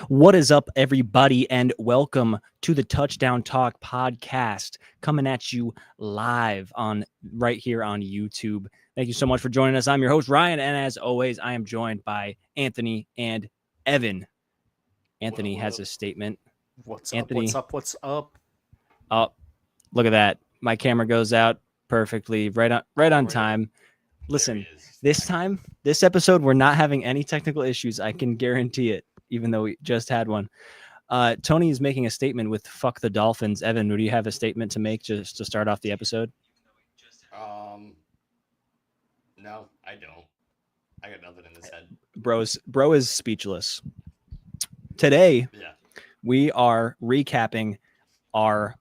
What is up, everybody, and welcome to the Touchdown Talk podcast, coming at you live on right here on YouTube. Thank you so much for joining us. I'm your host, Ryan, and as always, I am joined by Anthony and Evan. Anthony has a statement. What's Anthony, up? What's up? Oh, look at that. My camera goes out perfectly, right on time. Listen, this episode, we're not having any technical issues. I can guarantee it, even though we just had one. Tony is making a statement with "fuck the Dolphins." Evan, do you have a statement to make just to start off the episode? No, I don't. I got nothing in this head. Bro is speechless. Today, we are recapping our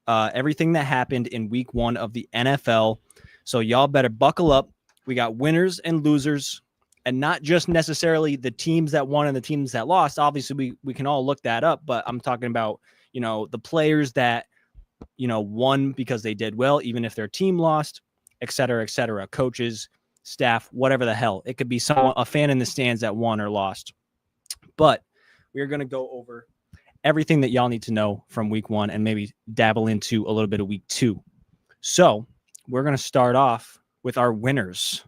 everything that happened in week 1 of the NFL. So y'all better buckle up. We got winners and losers, and not just necessarily the teams that won and the teams that lost. Obviously, we can all look that up, but I'm talking about, the players that, won because they did well, even if their team lost, et cetera, coaches, staff, whatever the hell. It could be a fan in the stands that won or lost. But we are going to go over everything that y'all need to know from week 1 and maybe dabble into a little bit of week 2. So we're going to start off with our winners.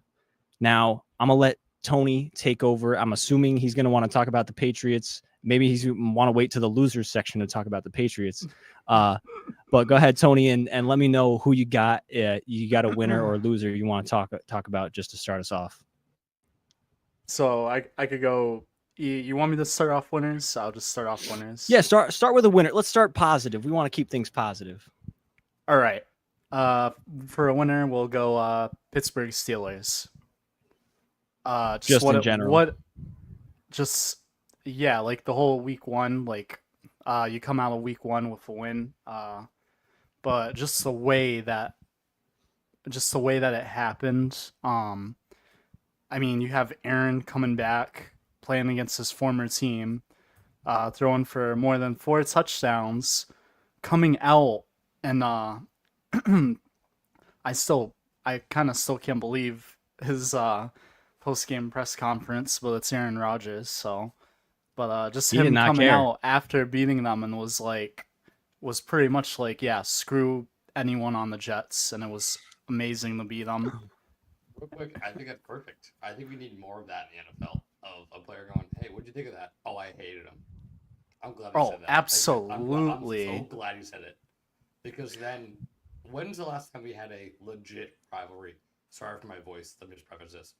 Now, I'm going to let Tony take over. I'm assuming he's going to want to talk about the Patriots. Maybe he's going to want to wait to the losers section to talk about the Patriots. But go ahead, Tony, and let me know who you got. You got a winner or a loser you want to talk about just to start us off. So I could go. You want me to start off winners? I'll just start off winners. Yeah, start with a winner. Let's start positive. We want to keep things positive. All right. For a winner, we'll go Pittsburgh Steelers. Just in general. Like the whole week 1, like you come out of week 1 with a win. But just the way that it happened. I mean, you have Aaron coming back, playing against his former team, throwing for more than 4 touchdowns, coming out, and I kind of still can't believe his post-game press conference, but it's Aaron Rodgers, so. But just him coming out after beating them and was pretty much like, yeah, screw anyone on the Jets, and it was amazing to beat them. Real quick, I think that's perfect. I think we need more of that in the NFL, of a player going, hey, what'd you think of that? Oh, I hated him. I'm glad you said that. Absolutely. I'm so glad you said it. Because then, when's the last time we had a legit rivalry? Sorry for my voice, let me just preface this.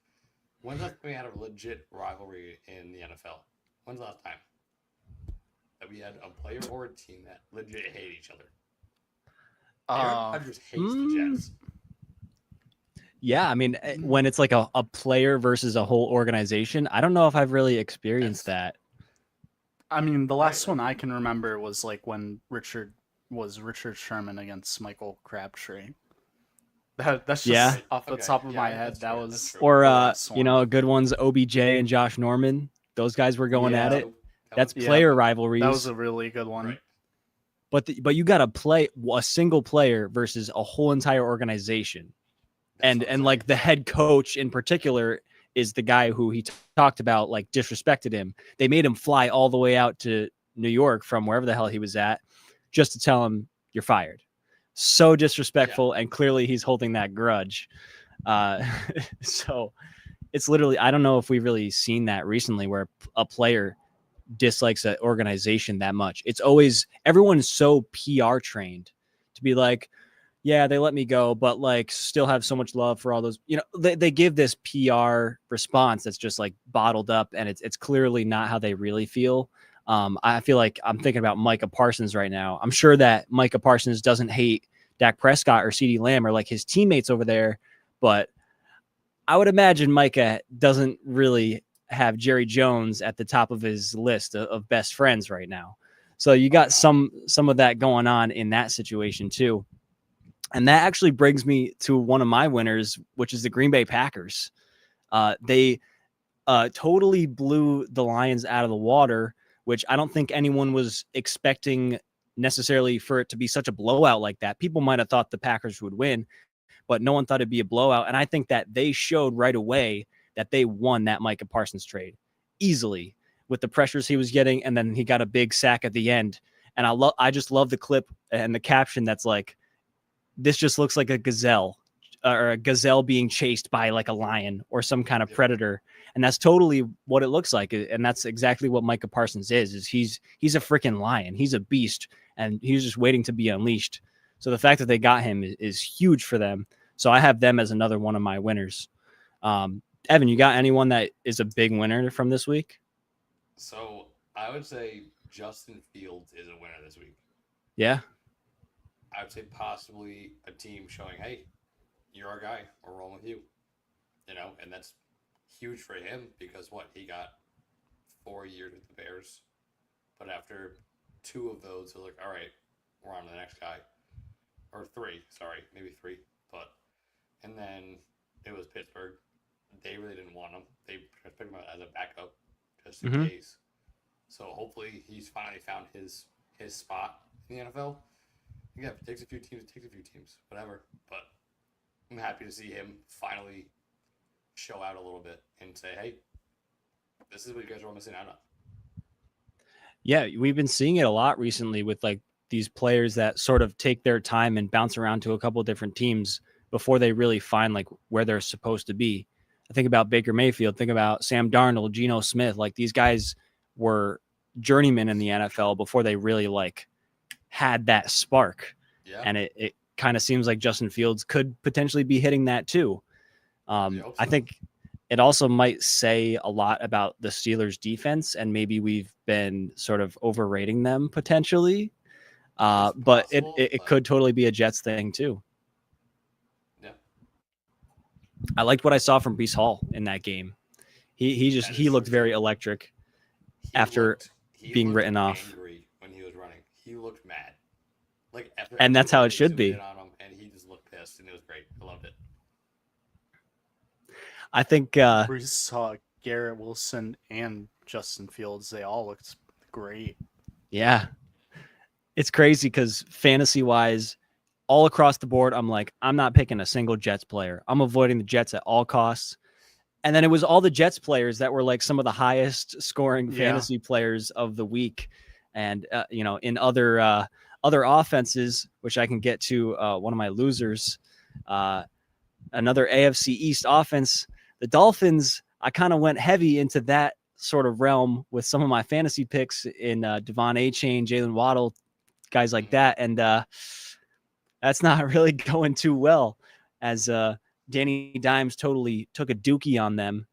When's the last time we had a legit rivalry in the NFL? When's the last time that we had a player or a team that legit hate each other? Aaron Rodgers hates the Jets. Yeah, I mean, when it's like a player versus a whole organization, I don't know if I've really experienced that. I mean, the last one I can remember was like when Richard Sherman against Michael Crabtree. That's just off the top of my head. That was good ones, OBJ and Josh Norman. Those guys were going at it. That's player rivalries. That was a really good one. Right. But you got to play a single player versus a whole entire organization. And like the head coach in particular is the guy who he talked about, like disrespected him. They made him fly all the way out to New York from wherever the hell he was at just to tell him you're fired. So disrespectful. And clearly he's holding that grudge. So it's literally, I don't know if we've really seen that recently where a player dislikes an organization that much. It's always, everyone's so PR trained to be like, yeah, they let me go, but like still have so much love for all those, they give this PR response that's just like bottled up, and it's clearly not how they really feel. I feel like I'm thinking about Micah Parsons right now. I'm sure that Micah Parsons doesn't hate Dak Prescott or CeeDee Lamb or like his teammates over there, but I would imagine Micah doesn't really have Jerry Jones at the top of his list of best friends right now. So you got some of that going on in that situation too. And that actually brings me to one of my winners, which is the Green Bay Packers. They totally blew the Lions out of the water, which I don't think anyone was expecting necessarily for it to be such a blowout like that. People might have thought the Packers would win, but no one thought it'd be a blowout. And I think that they showed right away that they won that Micah Parsons trade easily. with the pressures he was getting, and then he got a big sack at the end. And I just love the clip and the caption that's like, this just looks like a gazelle or a gazelle being chased by like a lion or some kind of predator. And that's totally what it looks like. And that's exactly what Micah Parsons is he's a freaking lion. He's a beast, and he's just waiting to be unleashed. So the fact that they got him is huge for them. So I have them as another one of my winners. Evan, you got anyone that is a big winner from this week? So I would say Justin Fields is a winner this week. Yeah. I would say possibly a team showing, hey, you're our guy. We're rolling with you. And that's huge for him because he got 4 years with the Bears. But after 2 of those, they're like, all right, we're on to the next guy. Or 3, sorry, maybe 3. And then it was Pittsburgh. They really didn't want him. They picked him up as a backup just in case. So hopefully he's finally found his spot in the NFL. Yeah, if it takes a few teams, whatever. But I'm happy to see him finally show out a little bit and say, hey, this is what you guys are all missing out on. Yeah, we've been seeing it a lot recently with like these players that sort of take their time and bounce around to a couple of different teams before they really find like where they're supposed to be. I think about Baker Mayfield, think about Sam Darnold, Geno Smith. Like these guys were journeymen in the NFL before they really like had that spark. Yeah. And it kind of seems like Justin Fields could potentially be hitting that too. I think it also might say a lot about the Steelers defense, and maybe we've been sort of overrating them potentially. But it could totally be a Jets thing too. Yeah. I liked what I saw from Breece Hall in that game. He looked very electric after being written off. Angry when he was running. He looked mad. And that's how it should be. And he just looked pissed, and it was great. I loved it. I think Breece saw Garrett Wilson and Justin Fields. They all looked great. Yeah. It's crazy because fantasy-wise, all across the board, I'm like, I'm not picking a single Jets player. I'm avoiding the Jets at all costs. And then it was all the Jets players that were like some of the highest scoring fantasy players of the week. And, in other offenses, which I can get to one of my losers, another AFC East offense, the Dolphins, I kind of went heavy into that sort of realm with some of my fantasy picks in Devon A-Chain, Jalen Waddle, guys like that. And that's not really going too well as Danny Dimes totally took a dookie on them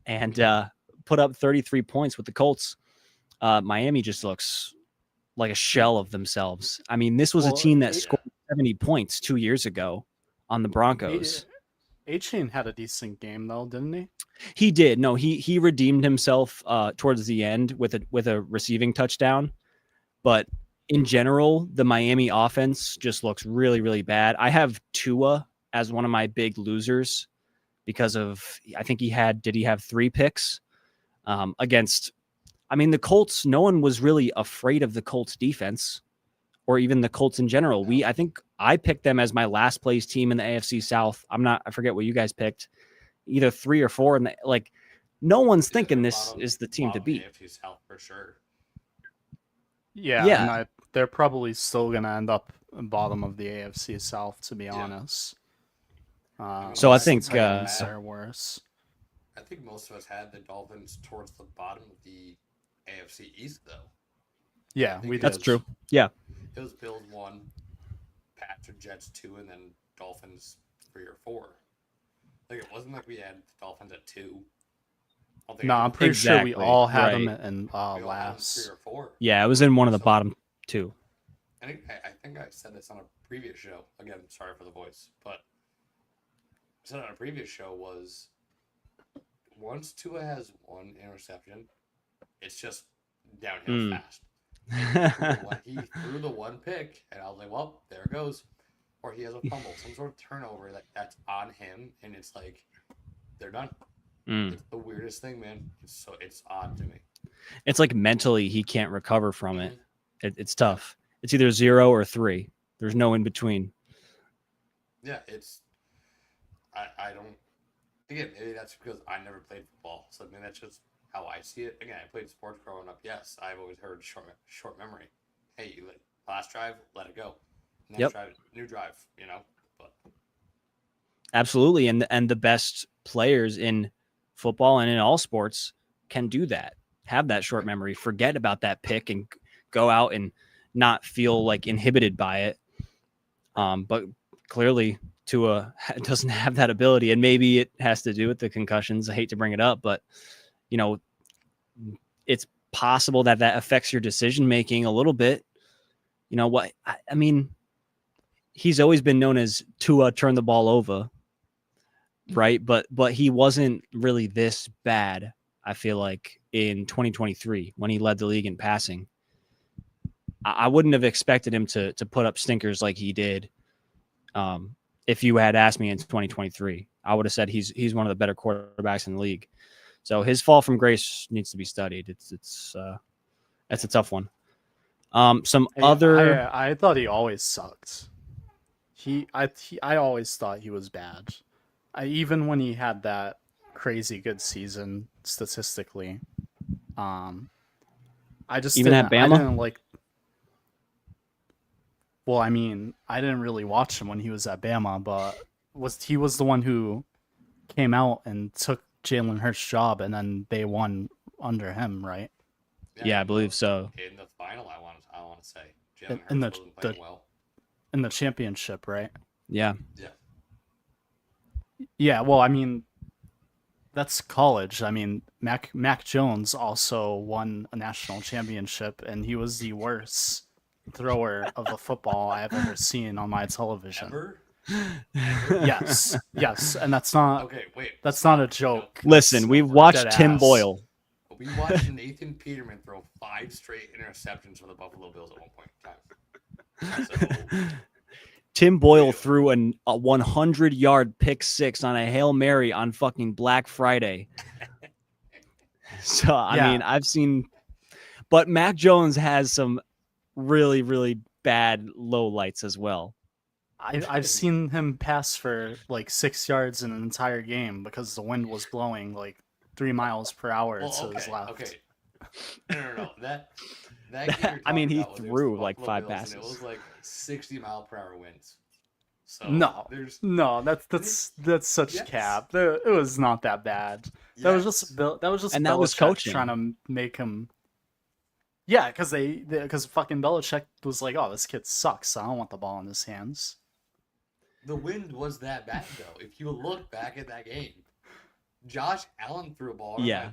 and put up 33 points with the Colts. Miami just looks like a shell of themselves. I mean, this was a team that scored 70 points 2 years ago on the Broncos. A-Chain had a decent game though, didn't he? He did. No, he redeemed himself towards the end with a receiving touchdown. But in general, the Miami offense just looks really, really bad. I have Tua as one of my big losers because of, I think he had 3 picks against, the Colts. No one was really afraid of the Colts defense or even the Colts in general. I think I picked them as my last place team in the AFC South. I forget what you guys picked, either 3 or 4. And no one's thinking this is the team to beat. AFC South for sure. Yeah. And they're probably still going to end up bottom of the AFC South, to be honest. So I think they're worse. I think most of us had the Dolphins towards the bottom of the AFC East, though. Yeah, that's true. Yeah. It was Bills 1, Pats or Jets 2, and then Dolphins 3 or 4. Like, it wasn't like we had the Dolphins at 2. No, I'm pretty sure we all had them in last. 3 or 4. Yeah, it was in one of the bottom 2. I think I said this on a previous show. Again, sorry for the voice, but I said on a previous show was once Tua has 1 interception, it's just downhill fast. He threw the 1 pick, and I was like, well, there it goes. Or he has a fumble, some sort of turnover that's on him, and it's like, they're done. It's the weirdest thing, man. It's odd to me. It's like mentally he can't recover from it. It's tough. It's either 0 or 3. There's no in between. Yeah, I don't. Again, maybe that's because I never played football, so maybe that's just how I see it. Again, I played sports growing up. Yes, I've always heard short memory. Hey, you last drive, let it go. Next drive, new drive. But Absolutely, and the best players in football and in all sports can do that. Have that short memory, forget about that pick, and go out and not feel like inhibited by it. But clearly, Tua doesn't have that ability, and maybe it has to do with the concussions. I hate to bring it up, but it's possible that affects your decision making a little bit. You know what? I mean, he's always been known as Tua turn the ball over, right? But he wasn't really this bad, I feel like, in 2023 when he led the league in passing. I wouldn't have expected him to put up stinkers like he did. If you had asked me in 2023, I would have said he's one of the better quarterbacks in the league. So his fall from grace needs to be studied. That's a tough one. I thought he always sucked. I always thought he was bad. Even when he had that crazy good season statistically, I just even at Bama. I didn't like. Well, I mean, I didn't really watch him when he was at Bama, but he was the one who came out and took Jalen Hurts' job, and then they won under him, right? Yeah, I believe so. In the final, I want to say Jalen Hurts wasn't playing well. In the championship, right? Yeah. Yeah. Well, I mean, that's college. I mean, Mac Jones also won a national championship, and he was the worst thrower of the football I've ever seen on my television. Ever? Yes, and that's not okay. Wait, that's not a joke. Listen, we've watched Tim Boyle. We watched Nathan Peterman throw 5 straight interceptions for the Buffalo Bills at one point in time. So, Tim Boyle threw a 100-yard pick six on a Hail Mary on fucking Black Friday. So I mean, I've seen, but Mac Jones has some really, really bad low lights as well. I've seen him pass for like 6 yards in an entire game because the wind was blowing like 3 miles per hour to his left. Okay. No. That game I mean, he threw like 5 passes. And it was like 60-mile-per-hour winds. So no, that's such cap. It was not that bad. Yes. That was just and that was coaching trying to make him. Yeah, because fucking Belichick was like, "Oh, this kid sucks. I don't want the ball in his hands." The wind was that bad though. If you look back at that game, Josh Allen threw a ball. Yeah.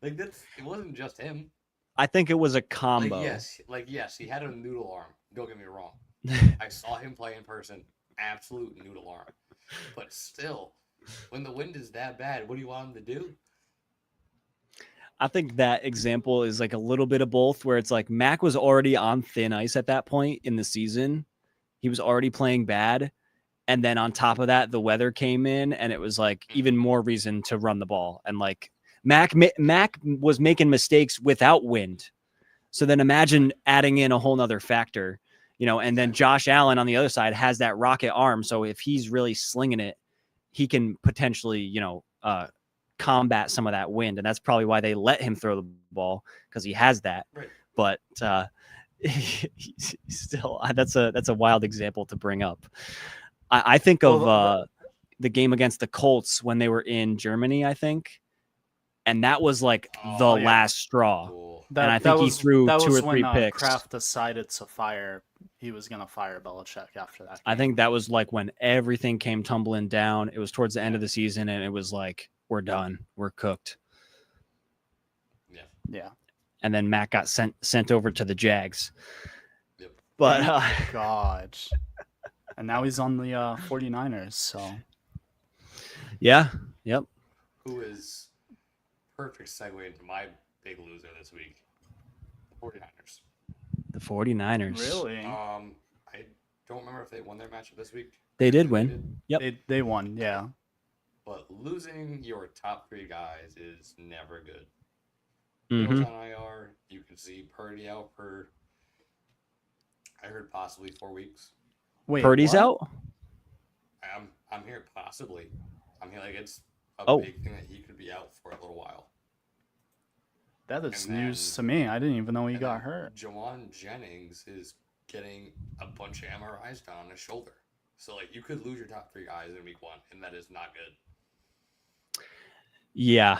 Like it wasn't just him. I think it was a combo. Yes, he had a noodle arm. Don't get me wrong. I saw him play in person. Absolute noodle arm. But still, when the wind is that bad, what do you want him to do? I think that example is like a little bit of both, where it's like Mac was already on thin ice at that point in the season. He was already playing bad. And then on top of that, the weather came in and it was like even more reason to run the ball. And like Mac was making mistakes without wind. So then imagine adding in a whole nother factor, and then Josh Allen on the other side has that rocket arm. So if he's really slinging it, he can potentially, combat some of that wind. And that's probably why they let him throw the ball, because he has that. Right. But still, that's a wild example to bring up. I think of the game against the Colts when they were in Germany, I think. And that was like last straw. Cool. And I think he threw 2 or 3 picks. Kraft decided to fire. He was going to fire Belichick after that game. I think that was like when everything came tumbling down. It was towards the end of the season, and it was like, we're done. We're cooked. Yeah. And then Mac got sent over to the Jags. Yep. But God. And now he's on the 49ers, so. Yeah. Yep. Who is perfect segue into my big loser this week? The 49ers. The 49ers. Really? I don't remember if they won their matchup this week. They did win. Yep. They won, yeah. But losing your top 3 guys is never good. Mm-hmm. On IR, you can see Purdy out for, I heard possibly 4 weeks. Wait, Purdy's out? I'm here possibly. I'm here like it's a big thing that he could be out for a little while. That is And news then- to me. I didn't even know he and got then hurt. Jawan Jennings is getting a bunch of MRIs done on his shoulder. So like you could lose your top 3 guys in week 1, and that is not good. Yeah,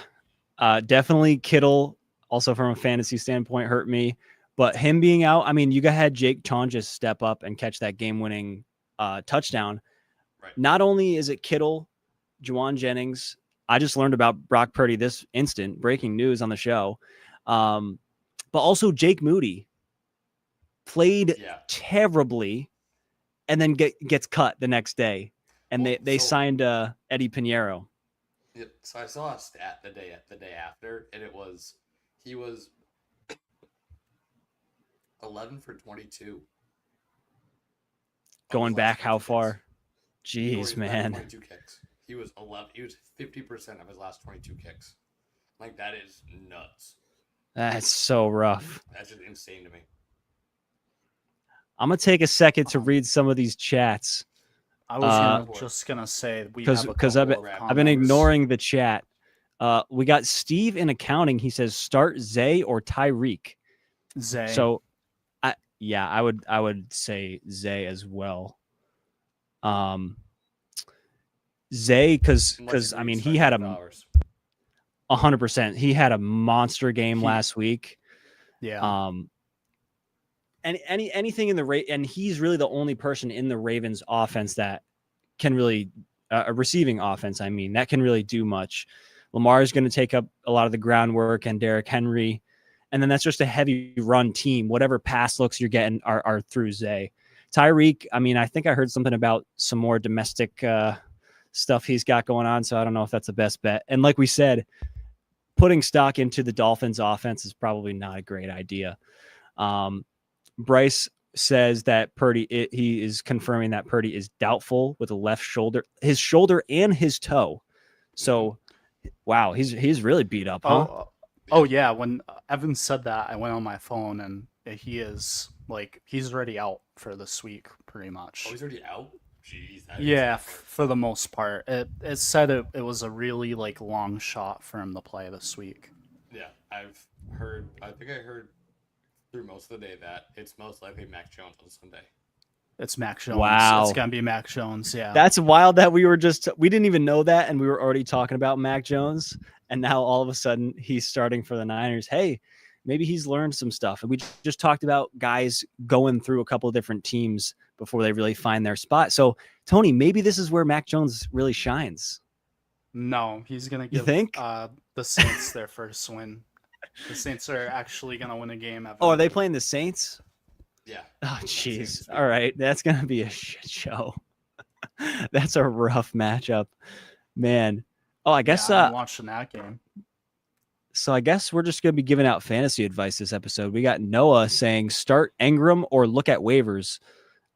definitely Kittle. Also from a fantasy standpoint, hurt me. But him being out, I mean, you had Jake Tonjes step up and catch that game-winning touchdown. Right. Not only is it Kittle, Juwan Jennings. I just learned about Brock Purdy this instant, breaking news on the show. But also Jake Moody played terribly and then gets cut the next day. And they signed Eddie Pinheiro. Yeah, so I saw a stat the day after, and he was 11 for 22. Going back how far? Jeez, man. 22 kicks. He was 50% of his last 22 kicks. Like that is nuts. That's so rough. That's just insane to me. I'm gonna take a second to read some of these chats. I was just gonna say because I've been ignoring the chat. We got Steve in accounting. He says start Zay or Tyreek. Zay. So, I would say Zay as well. Zay because I mean he had 100%. He had a monster game last week. Yeah. And anything in the and he's really the only person in the Ravens offense that can really a receiving offense. I mean, that can really do much. Lamar is going to take up a lot of the groundwork, and Derrick Henry, and then that's just a heavy run team. Whatever pass looks you're getting are through Zay. Tyreek, I mean, I think I heard something about some more domestic stuff he's got going on, so I don't know if that's the best bet. And like we said, putting stock into the Dolphins offense is probably not a great idea. Bryce says that Purdy, he is confirming that Purdy is doubtful with the left shoulder, his shoulder and his toe. So, wow, he's really beat up, huh? Oh yeah. When Evan said that, I went on my phone and he's already out for this week, pretty much. Oh, he's already out? Jeez. Yeah, for the most part. It said it was a really long shot for him to play this week. Yeah, I think I heard through most of the day that it's most likely Mac Jones on Sunday. It's Mac Jones. Wow. It's gonna be Mac Jones. Yeah. That's wild that we didn't even know that, and we were already talking about Mac Jones, and now all of a sudden he's starting for the Niners. Hey, maybe he's learned some stuff. And we just talked about guys going through a couple of different teams before they really find their spot. So Tony, maybe this is where Mac Jones really shines. No, he's gonna give the Saints their first win. The Saints are actually gonna win a game. Oh, are they playing the Saints? Yeah. Oh, jeez. All right, that's gonna be a shit show. That's a rough matchup, man. Oh, I guess I'm watching that game. So I guess we're just gonna be giving out fantasy advice this episode. We got Noah saying start Ingram or look at waivers.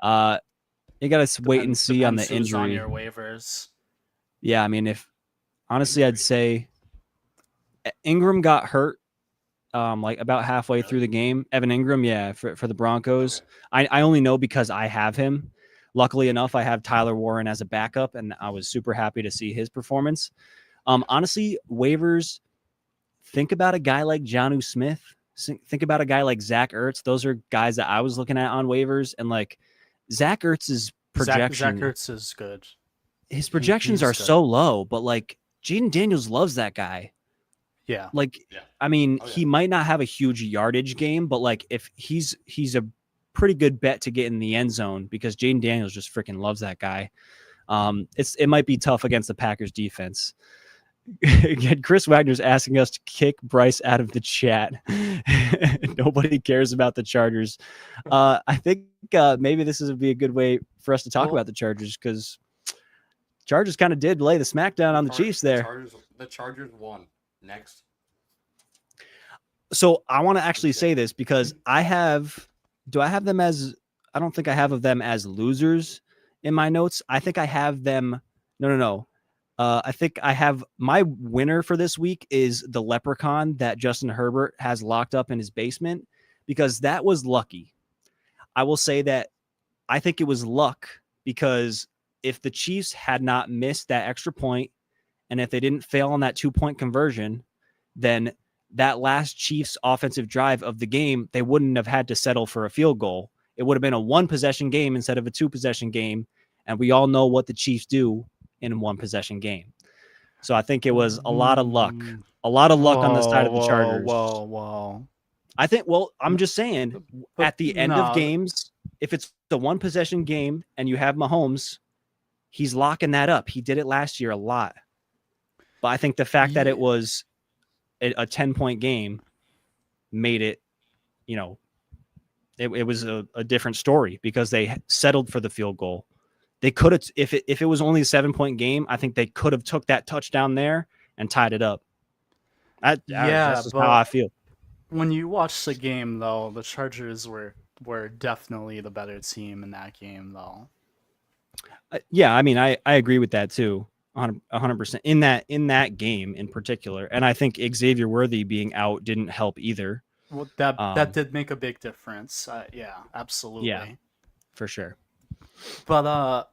You gotta wait and see on the injury. On your waivers. Yeah, I mean, honestly, I'd say Ingram got hurt about halfway through the game. Evan Ingram, yeah, for the Broncos. Okay. I only know because I have him. Luckily enough, I have Tyler Warren as a backup, and I was super happy to see his performance. Honestly, waivers, think about a guy like Jonnu Smith. Think about a guy like Zach Ertz. Those are guys that I was looking at on waivers, and Zach Ertz's projection. Zach Ertz is good. His projections are so low, but Jaden Daniels loves that guy. Yeah. I mean, he might not have a huge yardage game, but if he's a pretty good bet to get in the end zone because Jaden Daniels just freaking loves that guy. It might be tough against the Packers defense. Again, Chris Wagner's asking us to kick Bryce out of the chat. Nobody cares about the Chargers. I think maybe this would be a good way for us to talk about the Chargers because Chargers kind of did lay the smackdown on the Chiefs there. The Chargers won. Next. So I want to actually say this because I don't think I have them as losers in my notes. I think I have them. No. I think I have my winner for this week is the leprechaun that Justin Herbert has locked up in his basement because that was lucky. I will say that I think it was luck because if the Chiefs had not missed that extra point and if they didn't fail on that 2-point conversion, then that last Chiefs offensive drive of the game, they wouldn't have had to settle for a field goal. It would have been a 1-possession game instead of a 2-possession game. And we all know what the Chiefs do in a 1-possession game. So I think it was a lot of luck. A lot of luck on the side of the Chargers. Whoa. I think, well, I'm just saying, at the end of games, if it's the 1-possession game and you have Mahomes, he's locking that up. He did it last year a lot. But I think the fact that it was a 10-point game made it, it was a different story because they settled for the field goal. They could have, if it was only a 7-point game, I think they could have took that touchdown there and tied it up. That's just how I feel. When you watch the game, though, the Chargers were definitely the better team in that game, though. Yeah, I mean, I agree with that too, 100% in that game in particular. And I think Xavier Worthy being out didn't help either. Well, that did make a big difference. Yeah, absolutely. Yeah, for sure. But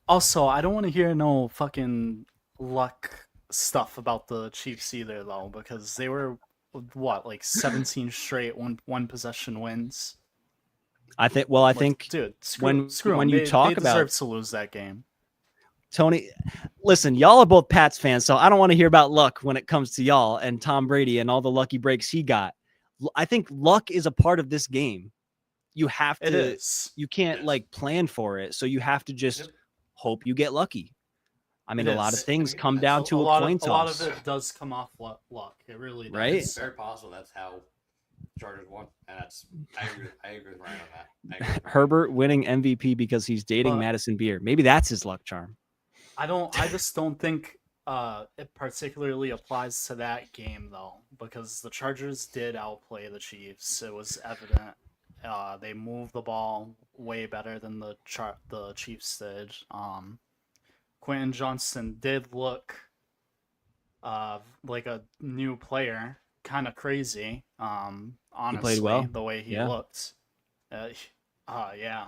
also, I don't want to hear no fucking luck stuff about the Chiefs either, though, because they were like 17 straight one possession wins. I think. Dude, when you talk they about deserve to lose that game. Tony, listen, y'all are both Pats fans, so I don't want to hear about luck when it comes to y'all and Tom Brady and all the lucky breaks he got. I think luck is a part of this game. You have to. You can't plan for it, so you have to just hope you get lucky. I mean, a lot of things come down to a coin toss. A lot of it does come off luck. It really does. Right? It's very possible that's how Chargers won, and I agree with Ryan on that. Herbert winning MVP because he's dating Madison Beer. Maybe that's his luck charm. I just don't think it particularly applies to that game though, because the Chargers did outplay the Chiefs. It was evident. They moved the ball way better than the Chiefs did. Quentin Johnston did look like a new player, kind of crazy. Honestly, he played well. The way he looked. Yeah.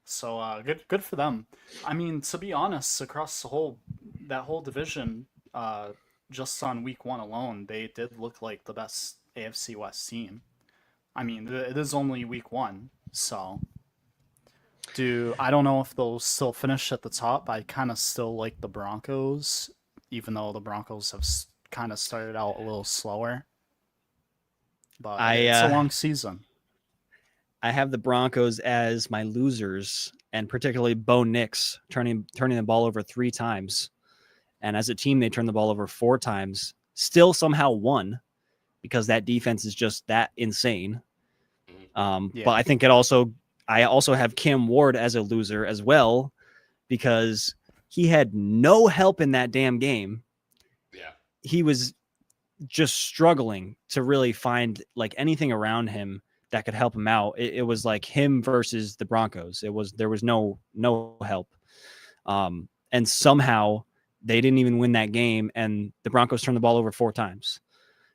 So good for them. I mean, to be honest, across that whole division, just on week 1 alone, they did look like the best AFC West team. I mean, it is only week 1, so I don't know if they'll still finish at the top. I kind of still like the Broncos, even though the Broncos have kind of started out a little slower. But it's a long season. I have the Broncos as my losers, and particularly Bo Nix turning the ball over 3 times. And as a team, they turned the ball over 4 times, still somehow won because that defense is just that insane. But I think I also have Cam Ward as a loser as well, because he had no help in that damn game. Yeah. He was just struggling to really find anything around him that could help him out. It was like him versus the Broncos. There was no help. And somehow they didn't even win that game, and the Broncos turned the ball over 4 times.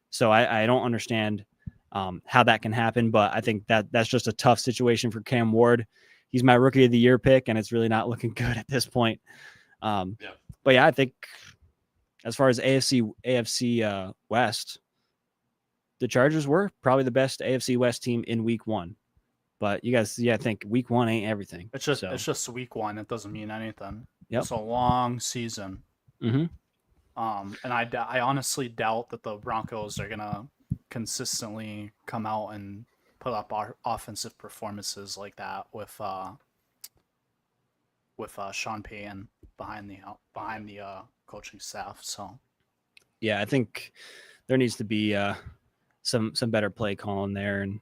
So I don't understand how that can happen, but I think that's just a tough situation for Cam Ward. He's my rookie of the year pick, and it's really not looking good at this point. But yeah, I think as far as AFC West, the Chargers were probably the best AFC West team in week 1. But you guys, I think week 1 ain't everything. It's just week 1. It doesn't mean anything. Yep. It's a long season. Mm-hmm. And I honestly doubt that the Broncos are gonna consistently come out and put up offensive performances like that with Sean Payton behind the coaching staff. So yeah, I think there needs to be some better play calling there, and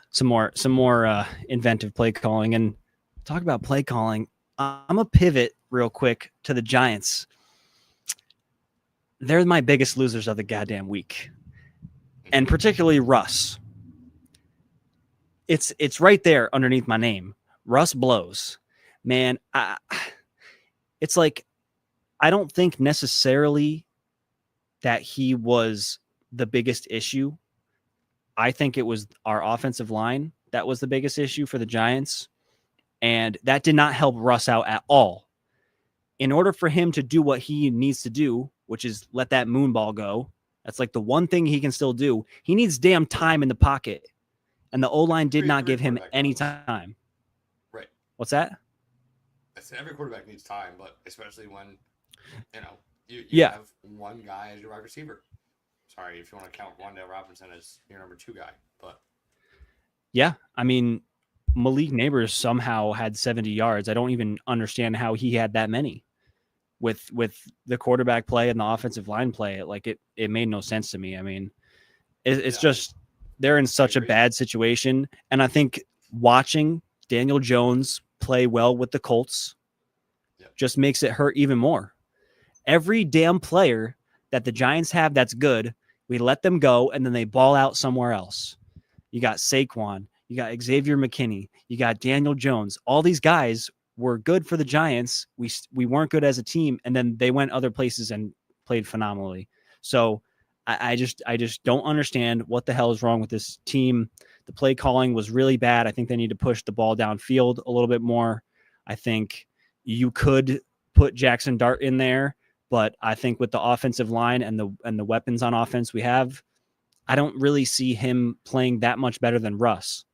some more inventive play calling. And talk about play calling, I'm a pivot real quick to the Giants. They're my biggest losers of the goddamn week, and particularly Russ. It's right there underneath my name. Russ blows, man. It's like, I don't think necessarily that he was the biggest issue. I think it was our offensive line that was the biggest issue for the Giants, and that did not help Russ out at all. In order for him to do what he needs to do, which is let that moon ball go, That's like the one thing he can still do. He needs damn time in the pocket. And the O-line did not give him any time. Right. What's that? I said every quarterback needs time, but especially when, you Yeah. have one guy as your wide receiver. Sorry, if you want to count Wandale Robinson as your number 2 guy, but yeah, I mean, Malik Neighbors somehow had 70 yards. I don't even understand how he had that many. With the quarterback play and the offensive line play, like it made no sense to me. I mean, it's just they're in such a bad situation, and I think watching Daniel Jones play well with the Colts just makes it hurt even more. Every damn player that the Giants have that's good, we let them go, and then they ball out somewhere else. You got Saquon, you got Xavier McKinney, you got Daniel Jones. All these guys were good for the Giants. We weren't good as a team, and then they went other places and played phenomenally. So I just don't understand what the hell is wrong with this team. The play calling was really bad. I think they need to push the ball downfield a little bit more. I think you could put Jackson Dart in there, but I think with the offensive line and the weapons on offense we have, I don't really see him playing that much better than Russ.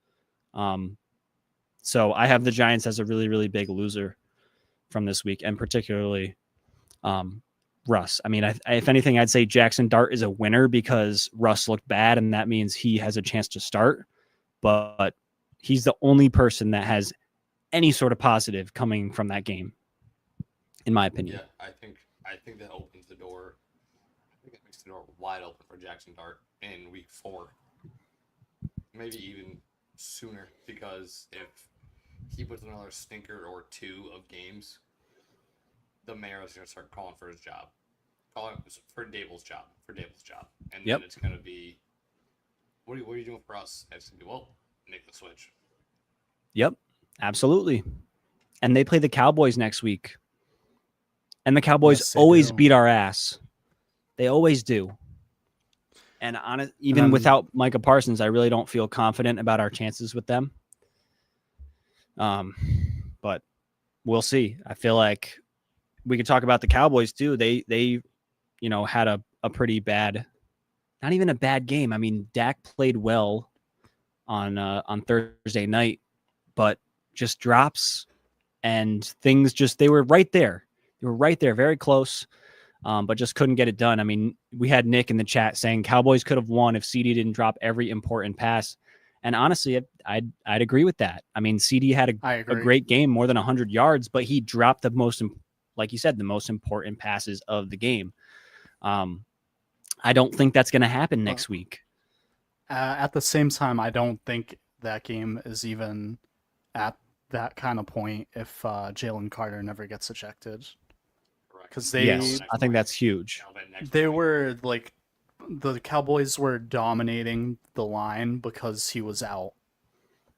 So I have the Giants as a really, really big loser from this week, and particularly Russ. I mean, if anything, I'd say Jackson Dart is a winner because Russ looked bad, and that means he has a chance to start. But he's the only person that has any sort of positive coming from that game, in my opinion. Yeah, I think that opens the door. I think it makes the door wide open for Jackson Dart in week 4, maybe even sooner, because if he puts another stinker or 2 of games, the mayor is going to start calling for his job, calling for Dable's job, and then it's going to be, what are you doing for us? And it's going to be, well, make the switch. Yep, absolutely. And they play the Cowboys next week, and the Cowboys always beat our ass. They always do. And even without Micah Parsons, I really don't feel confident about our chances with them. But we'll see. I feel like we could talk about the Cowboys too. They had a pretty bad, not even a bad game. I mean, Dak played well on Thursday night, but just drops and things they were right there. They were right there, very close. But just couldn't get it done. I mean, we had Nick in the chat saying Cowboys could have won if CD didn't drop every important pass. And honestly, I'd agree with that. I mean, CD had a great game, more than 100 yards, but he dropped the most, like you said, the most important passes of the game. I don't think that's going to happen next week. At the same time, I don't think that game is even at that kind of point if Jalen Carter never gets ejected. Because I think that's huge. They were like, the Cowboys were dominating the line because he was out,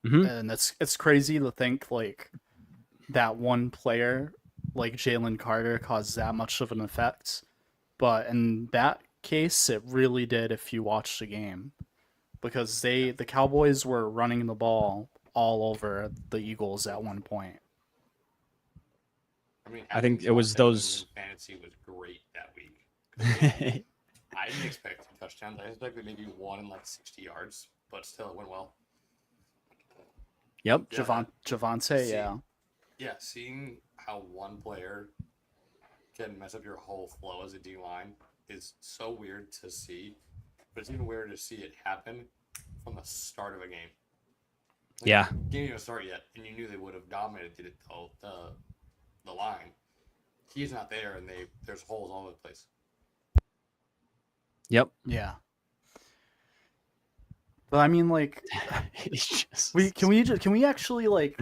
and it's crazy to think like that one player like Jalen Carter caused that much of an effect. But in that case, it really did if you watch the game, because the Cowboys were running the ball all over the Eagles at one point. I mean, I think it was those. Fantasy was great that week. I didn't expect 2 touchdowns. I expected maybe 1 and like 60 yards, but still it went well. Yep. Javonte, yeah. Yeah, seeing how one player can mess up your whole flow as a D line is so weird to see, but it's even weirder to see it happen from the start of a game. Like, yeah. The game didn't even start yet, and you knew they would have dominated the line. He's not there, and there's holes all over the place. Yep. Yeah. But I mean, like, can we actually like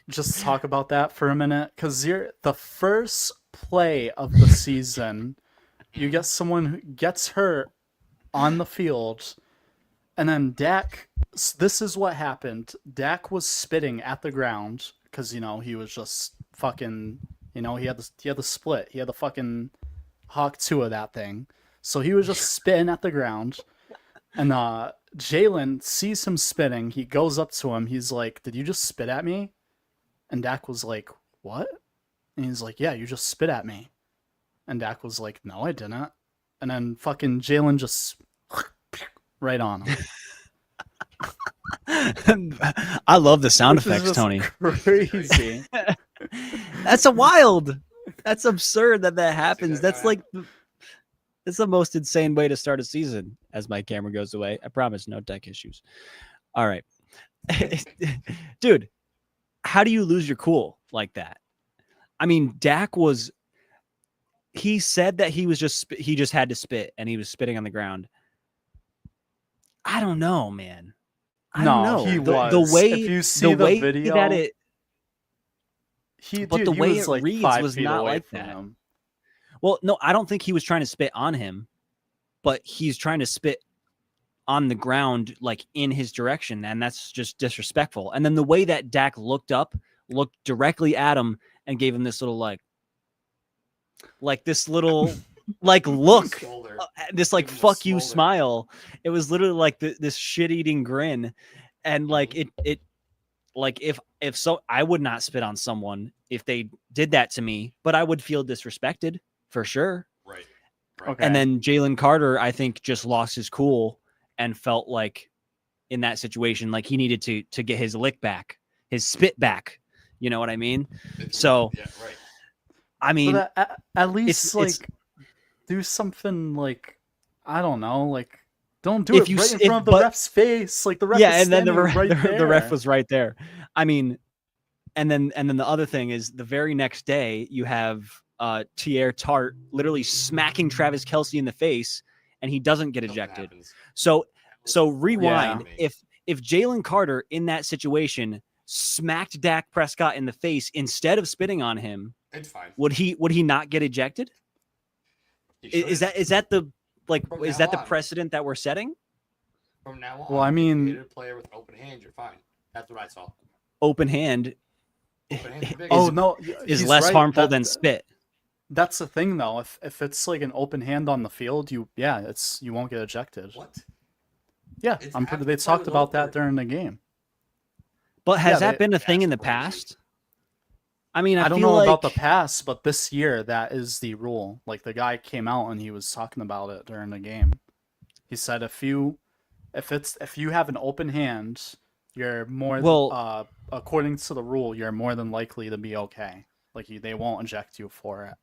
just talk about that for a minute? Because the first play of the season, you get someone who gets hurt on the field, and then Dak. This is what happened. Dak was spitting at the ground because he was just fucking. He had the split. He had the fucking Hawk 2 of that thing. So he was just spitting at the ground. And Jalen sees him spitting. He goes up to him. He's like, "Did you just spit at me?" And Dak was like, "What?" And he's like, "Yeah, you just spit at me." And Dak was like, "No, I didn't." and then fucking Jalen just right on him. I love the sound Which is effects, just Tony. crazy. That's a wild. That's absurd that happens. That's That's like it's the most insane way to start a season. As my camera goes away, I promise, no tech issues. All right, dude, how do you lose your cool like that? I mean, Dak was. He said that he just had to spit and he was spitting on the ground. I don't know, man. I don't know. He the was. way If you see the way video, that it. But dude, the he way was it like reads 5 was feet not away like from that. him. Well, no, I don't think he was trying to spit on him, but he's trying to spit on the ground, like in his direction, and that's just disrespectful. And then the way that Dak looked directly at him, and gave him this little this little look, Shoulder. this Give him a fuck you smolder. smile. It was literally like this shit eating grin, and like it like if so, I would not spit on someone if they did that to me, but I would feel disrespected for sure. Right. Okay. And then Jalen Carter, I think, just lost his cool and felt like in that situation, like he needed to get his lick back, his spit back. You know what I mean? So, yeah, right. I mean, but at least it's- do something like, I don't know, like don't do If it you right s- in if- front of the but- ref's face. Like the ref yeah, is and then standing right there. the ref was right there. I mean, and then the other thing is the very next day you have Tier Tart literally smacking Travis Kelce in the face, and he doesn't get Nothing ejected. happens. So rewind. Yeah. If Jalen Carter in that situation smacked Dak Prescott in the face instead of spitting on him, It's fine. would he not get ejected? He Is shouldn't. that the From is now that the on. precedent that we're setting? From now on, Well, I if mean- you hit a player with an open hand, you're fine. That's what I saw. Open hand Open hand's the is, biggest. Oh no, is he's less right. harmful than spit. That's the thing though. If it's like an open hand on the field, you won't get ejected. What? Yeah, It's I'm after pretty. They the play talked was about that over. during the game. But has Yeah, that been a thing in the That's crazy. past? I mean, I don't feel know like, about the past, but this year that is the rule. Like the guy came out and he was talking about it during the game. He said if you have an open hand, you're more according to the rule, you're more than likely to be okay. Like they won't eject you for it.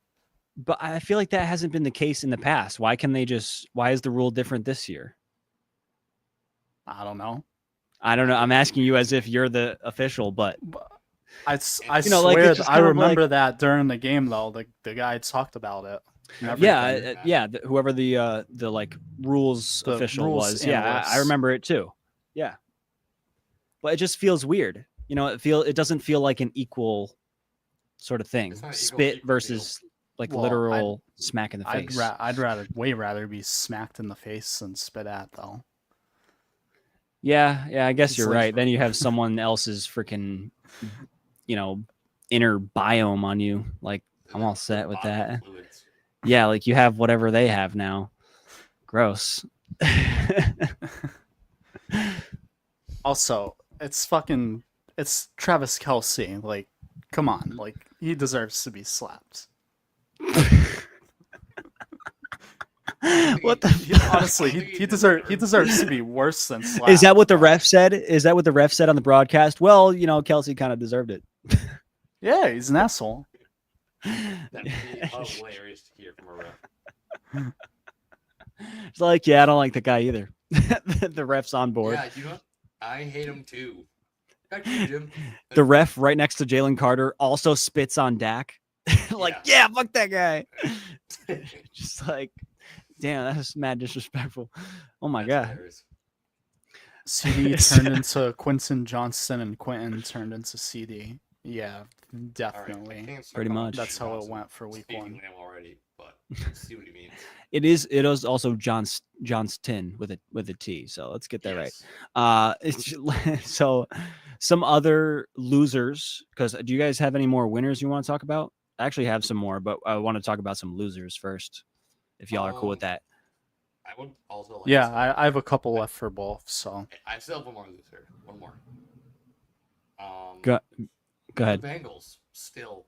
But I feel like that hasn't been the case in the past. Why is the rule different this year? I don't know. I don't know. I'm asking you as if you're the official, but I You know, like, swear it's just I kind of remember that during the game though. The guy talked about it. and yeah, everything. whoever the like rules The official rules was, yeah, I analyst. remember it too. Yeah, but it just feels weird. You know, it doesn't feel like an equal sort of thing. It's not Spit equal versus like Well, literal smack in the face. I'd way rather be smacked in the face than spit at though. Yeah, I guess It's you're like- right. Then you have someone else's freaking, inner biome on you. Like, I'm all set with that. Fluids. Yeah, like you have whatever they have now. Gross. Also, it's Travis Kelce. Like, come on, like he deserves to be slapped. What the Honestly, he deserves to be worse than slapped. Is that what the ref said? Is that what the ref said on the broadcast? Well, Kelsey kind of deserved it. Yeah, he's an asshole. That'd be hilarious to hear from a ref. It's like, yeah, I don't like the guy either. The ref's on board. Yeah, you know what? I hate him too. Back to you, Jim. The ref right next to Jalen Carter also spits on Dak. Like, yeah, fuck that guy. Just like, damn, that's mad disrespectful. Oh my That's god. hilarious. CD turned into Quinton Johnston, and Quentin turned into CD. Yeah, All right, definitely. I can't start Pretty calling much. That's how it Johnson went for week speaking one. name already, but see what he means. It is also Johnston with a T. So let's get that Yes. right. So some other losers, because do you guys have any more winners you want to talk about? I actually have some more, but I want to talk about some losers first, if y'all are cool with that. I would also like Yeah, to say- I have a couple left for both. So I still have one more loser. One more. Go The ahead. Bengals still.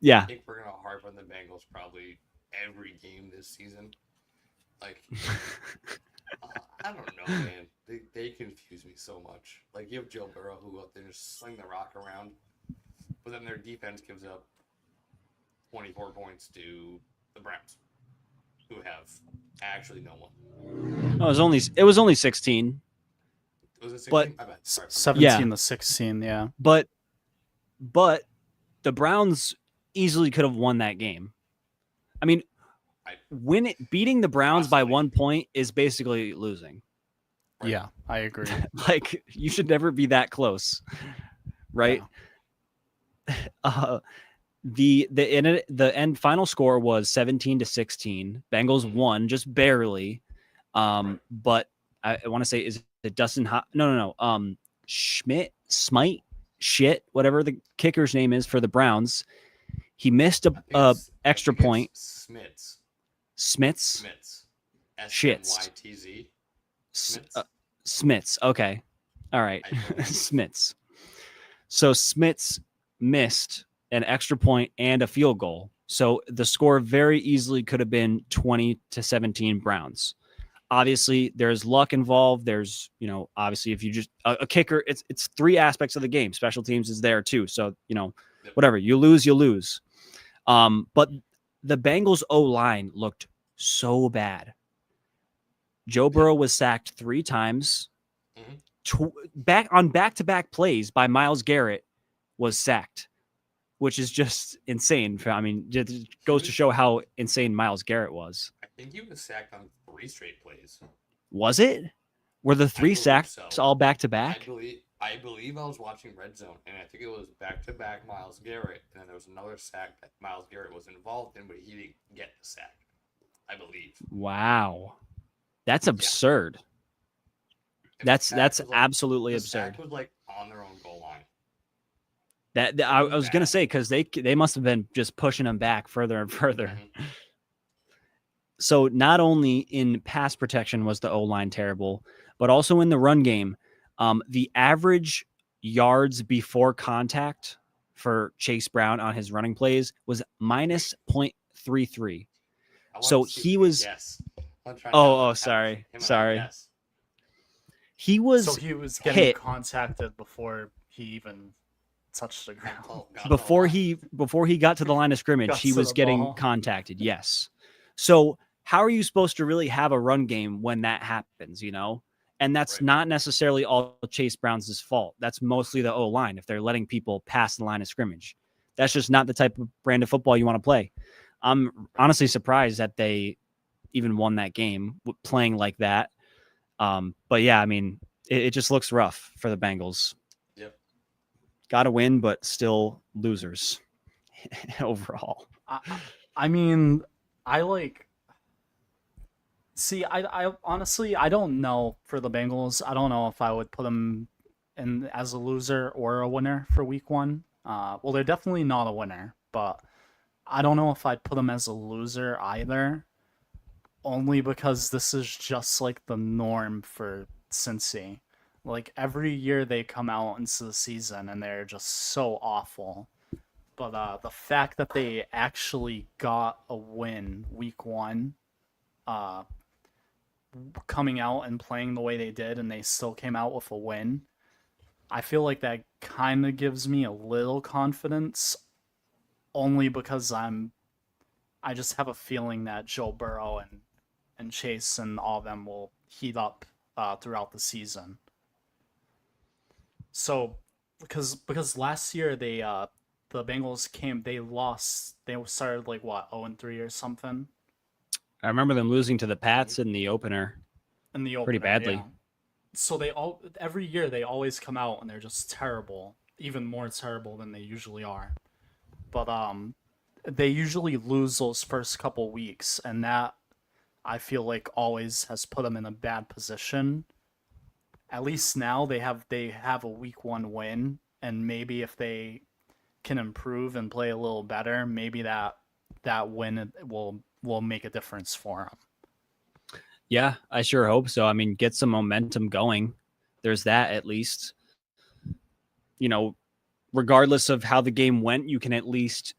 Yeah. I think we're gonna harp on the Bengals probably every game this season. Like, I don't know, man. They confuse me so much. Like, you have Joe Burrow who go up there and just sling the rock around, but then their defense gives up 24 points to the Browns, who have actually no one. it was only 16. Was it 16? But- My bad. Sorry. 17 to 16, yeah. But the Browns easily could have won that game. I mean, beating the Browns by Possibly. 1 point is basically losing. Right. Yeah, I agree. Like, you should never be that close, right? The end final score was 17 to 16. Bengals won just barely. But I want to say, is it Dustin? No. Smite, whatever the kicker's name is for the Browns. He missed a extra point. Smits. Smits. Shits. SMYTZ. Smits. Okay. All right. I believe. Smits. So Smits missed an extra point and a field goal. So the score very easily could have been 20 to 17 Browns. Obviously, there's luck involved. There's, obviously, if you just a kicker, it's three aspects of the game. Special teams is there too. So, whatever, you lose, you lose. But the Bengals O-line looked so bad. Joe Burrow was sacked 3 times. Back-to-back plays by Myles Garrett was sacked, which is just insane. I mean, it goes to show how insane Myles Garrett was. I think he was sacked on 3 straight plays. Was it? Were the 3 sacks so. all back-to-back? I believe I was watching Red Zone, and I think it was back-to-back Myles Garrett, and then there was another sack that Myles Garrett was involved in, but he didn't get the sack, I believe. Wow. That's absurd. That's absolutely absurd. The sack was like on their own goal line. I was going to say, because they must have been just pushing them back further and further. Mm-hmm. So not only in pass protection was the O-line terrible, but also in the run game. The average yards before contact for Chase Brown on his running plays was minus 0.33. So he was. Yes. Sorry. He was. So he was getting hit contacted before he even touched the ground. Before he got to the line of scrimmage, he was getting contacted. Yes. So how are you supposed to really have a run game when that happens? And that's not necessarily all Chase Brown's fault. That's mostly the O-line if they're letting people pass the line of scrimmage. That's just not the type of brand of football you want to play. I'm honestly surprised that they even won that game playing like that. But yeah, I mean, it just looks rough for the Bengals. Yep. Got to win, but still losers overall. I mean, I honestly, I don't know for the Bengals. I don't know if I would put them in as a loser or a winner for week 1. Well, they're definitely not a winner, but I don't know if I'd put them as a loser either. Only because this is just like the norm for Cincy. Like every year they come out into the season and they're just so awful. But the fact that they actually got a win week 1, coming out and playing the way they did, and they still came out with a win, I feel like that kind of gives me a little confidence, only because I just have a feeling that Joe Burrow and Chase and all of them will heat up throughout the season. So, because last year the Bengals they started like what, 0-3 or something. I remember them losing to the Pats in the opener. Pretty badly. Yeah. So every year they always come out and they're just terrible, even more terrible than they usually are. But they usually lose those first couple weeks, and that I feel like always has put them in a bad position. At least now they have a week 1 win, and maybe if they can improve and play a little better, maybe that win will make a difference for them. Yeah, I sure hope so. I mean, get some momentum going. There's that at least. Regardless of how the game went, you can at least,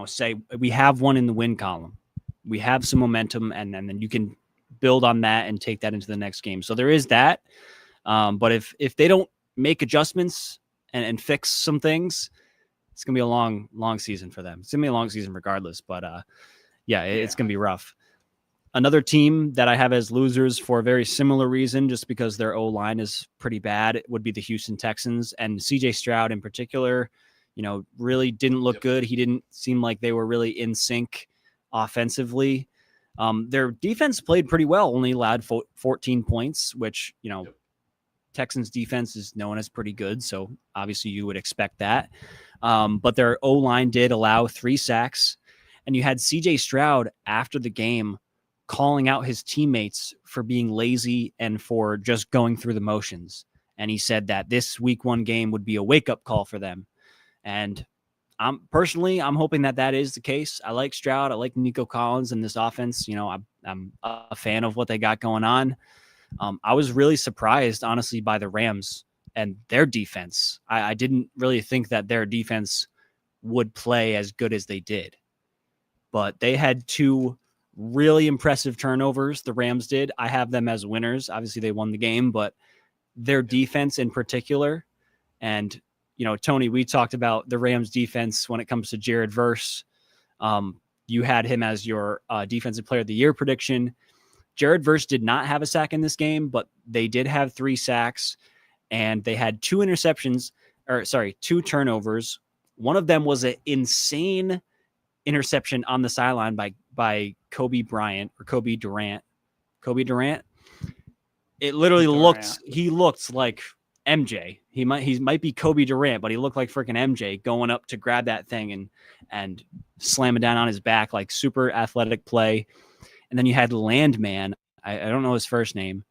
say we have one in the win column. We have some momentum, and then you can build on that and take that into the next game. So there is that. But if they don't make adjustments and fix some things, it's going to be a long season for them. It's going to be a long season regardless. But it's going to be rough. Another team that I have as losers for a very similar reason, just because their O-line is pretty bad, would be the Houston Texans. And CJ Stroud in particular, really didn't look good. He didn't seem like they were really in sync offensively. Their defense played pretty well, only allowed 14 points, which, Texans defense is known as pretty good. So obviously you would expect that. But their O-line did allow 3 sacks. And you had CJ Stroud after the game calling out his teammates for being lazy and for just going through the motions. And he said that this week 1 game would be a wake-up call for them. And I'm hoping that is the case. I like Stroud. I like Nico Collins in this offense. I'm a fan of what they got going on. I was really surprised, honestly, by the Rams and their defense. I didn't really think that their defense would play as good as they did. But they had 2 really impressive turnovers. The Rams did. I have them as winners. Obviously, they won the game, but their defense in particular. And, Tony, we talked about the Rams defense when it comes to Jared Verse. You had him as your defensive player of the year prediction. Jared Verse did not have a sack in this game, but they did have 3 sacks, and they had 2 turnovers. One of them was an insane interception on the sideline by Kobe Durant. It literally looked like MJ. He might be Kobe Durant, but he looked like freaking MJ going up to grab that thing and slam it down on his back, like super athletic play. And then you had Landman. I don't know his first name,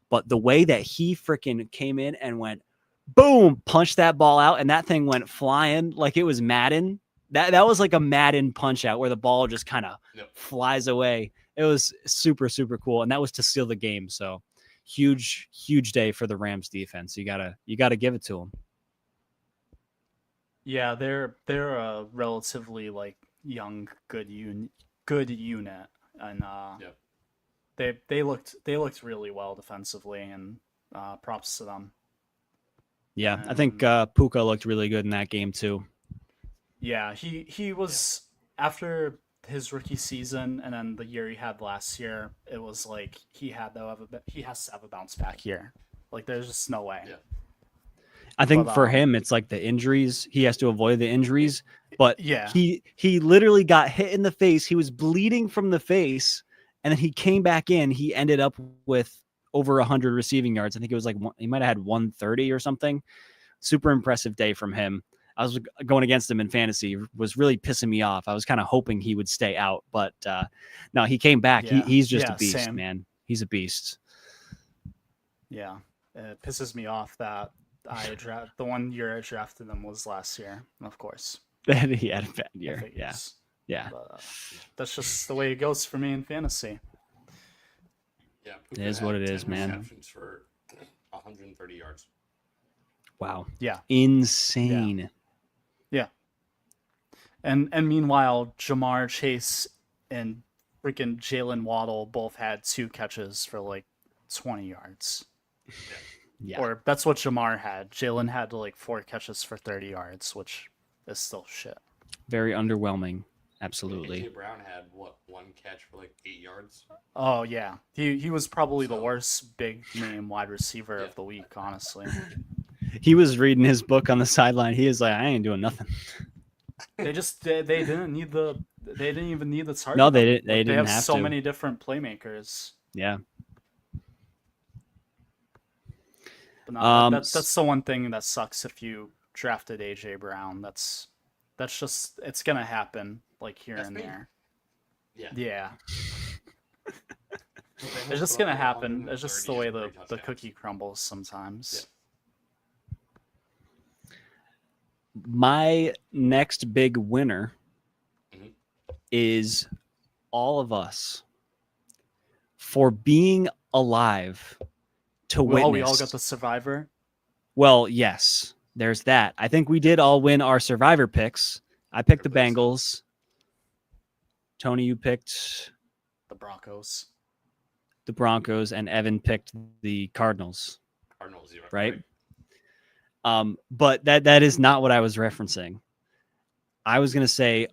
but the way that he freaking came in and went boom, punched that ball out, and that thing went flying like it was Madden. That was like a Madden punch out where the ball just kind of flies away. It was super, super cool. And that was to seal the game. So huge day for the Rams defense. You gotta give it to them. Yeah, they're a relatively young, good unit. And they looked really well defensively, and props to them. Yeah, I think Puka looked really good in that game too. Yeah, he was after his rookie season, and then the year he had last year. It was like he has to have a bounce back year. Like there's just no way. Yeah. I think for him, it's like the injuries. He has to avoid the injuries. But yeah, he literally got hit in the face. He was bleeding from the face, and then he came back in. He ended up with over 100 receiving yards. I think it was he might have had 130 or something. Super impressive day from him. I was going against him in fantasy. It was really pissing me off. I was kind of hoping he would stay out, but no, he came back. Yeah. He's just a beast, same. Man. He's a beast. Yeah, it pisses me off that the 1 year I drafted him was last year, of course. He had a bad year. Yeah. But, that's just the way it goes for me in fantasy. Yeah, it is what it is, man. Receptions for 130 yards. Wow. Yeah. Insane. Yeah. And meanwhile, Jamar Chase and freaking Jalen Waddle both had 2 catches for 20 yards. Yeah. Or that's what Jamar had. Jalen had 4 catches for 30 yards, which is still shit. Very underwhelming. Absolutely. AJ Brown had 1 catch for 8 yards. Oh yeah, he was probably the worst big name wide receiver of the week, honestly. He was reading his book on the sideline. He was like, I ain't doing nothing. They didn't even need the target. No, they didn't. They have have so to. many different playmakers. Yeah. But no, that's the one thing that sucks if you drafted AJ Brown. That's just it's gonna happen here and there. Yeah. It's just gonna happen. It's just the way the cookie crumbles sometimes. Yeah. My next big winner is all of us for being alive to witness. We all got the Survivor? Well, yes, there's that. I think we did all win our Survivor picks. I picked the Bengals. Tony, you picked The Broncos. the Broncos, and Evan picked the Cardinals. Cardinals, you're Right? But that is not what I was referencing. I was going to say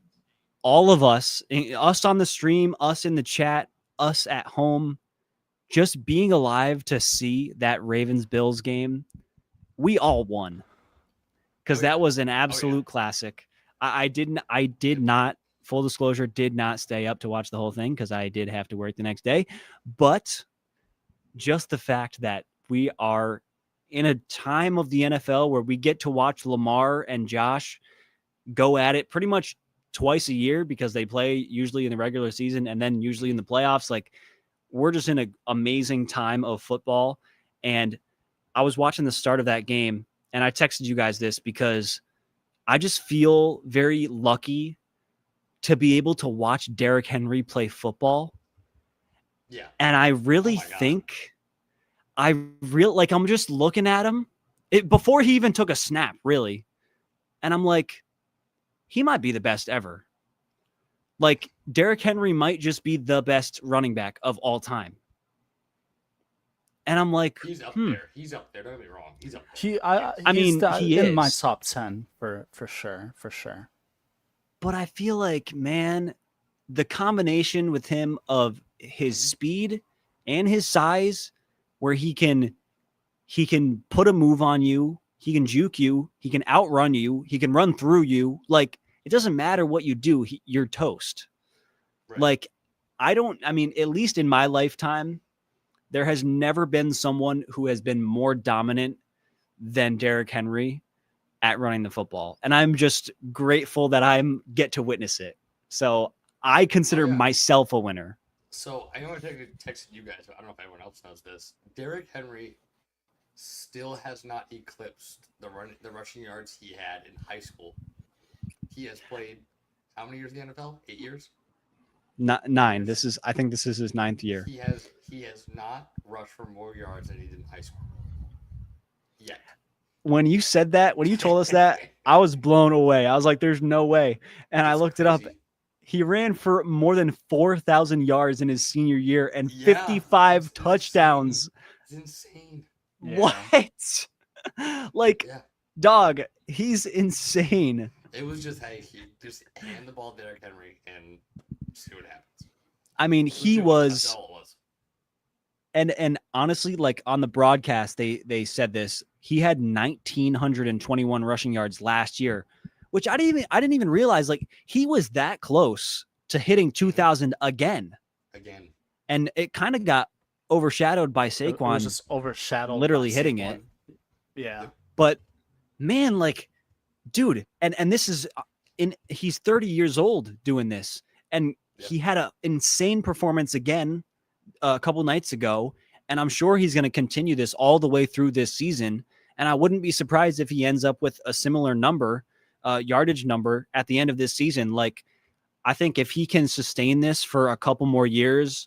all of us on the stream, us in the chat, us at home, just being alive to see that Ravens-Bills game, we all won. Because that was an absolute classic. I did not, full disclosure, did not stay up to watch the whole thing because I did have to work the next day. But just the fact that we are in a time of the NFL where we get to watch Lamar and Josh go at it pretty much twice a year because they play usually in the regular season and then usually in the playoffs. Like, we're just in an amazing time of football. And I was watching the start of that game, and I texted you guys this because I just feel very lucky to be able to watch Derrick Henry play football. Yeah. And I really think I'm just looking at him before he even took a snap, really. And I'm like, he might be the best ever. Like, Derrick Henry might just be the best running back of all time. And I'm like, he's up there. He's up there. Don't get me wrong. He's up there. He in is my top 10 for sure. But I feel like, man, the combination with him of his speed and his size, where he can put a move on you, he can juke you, he can outrun you, he can run through you. Like, it doesn't matter what you do, you're toast. Right. Like, at least in my lifetime, there has never been someone who has been more dominant than Derrick Henry at running the football. And I'm just grateful that I get to witness it. So I consider myself a winner. So I know I texted you guys, but I don't know if anyone else knows this. Derrick Henry still has not eclipsed the rushing yards he had in high school. He has played how many years in the NFL? 8 years? 9. I think this is his 9th year. He has not rushed for more yards than he did in high school. Yet. When you said that, when you told us that, I was blown away. I was like, there's no way. And I looked it up. He ran for more than 4,000 yards in his senior year and 55 touchdowns. It's insane. What? Dog, he's insane. It was just, hey, he just hand the ball to Derrick Henry and see what happens. I mean, he was. And honestly, like, on the broadcast, they said this. He had 1,921 rushing yards last year, which I didn't even realize. Like, he was that close to hitting 2,000 again. And it kind of got overshadowed by Saquon. It was just overshadowed, literally hitting Saquon. It. Yeah. But man, like, dude, and this is he's 30 years old doing this, and he had an insane performance again a couple nights ago, and I'm sure he's going to continue this all the way through this season. And I wouldn't be surprised if he ends up with a similar number, yardage number at the end of this season. Like, I think if he can sustain this for a couple more years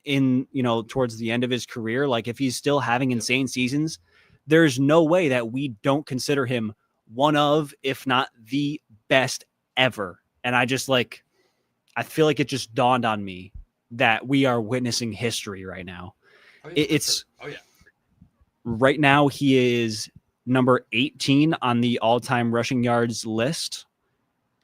in towards the end of his career, like, if he's still having insane seasons, there's no way that we don't consider him one of, if not the best ever. And I feel like it just dawned on me that we are witnessing history right now. Right now he is number 18 on the all-time rushing yards list.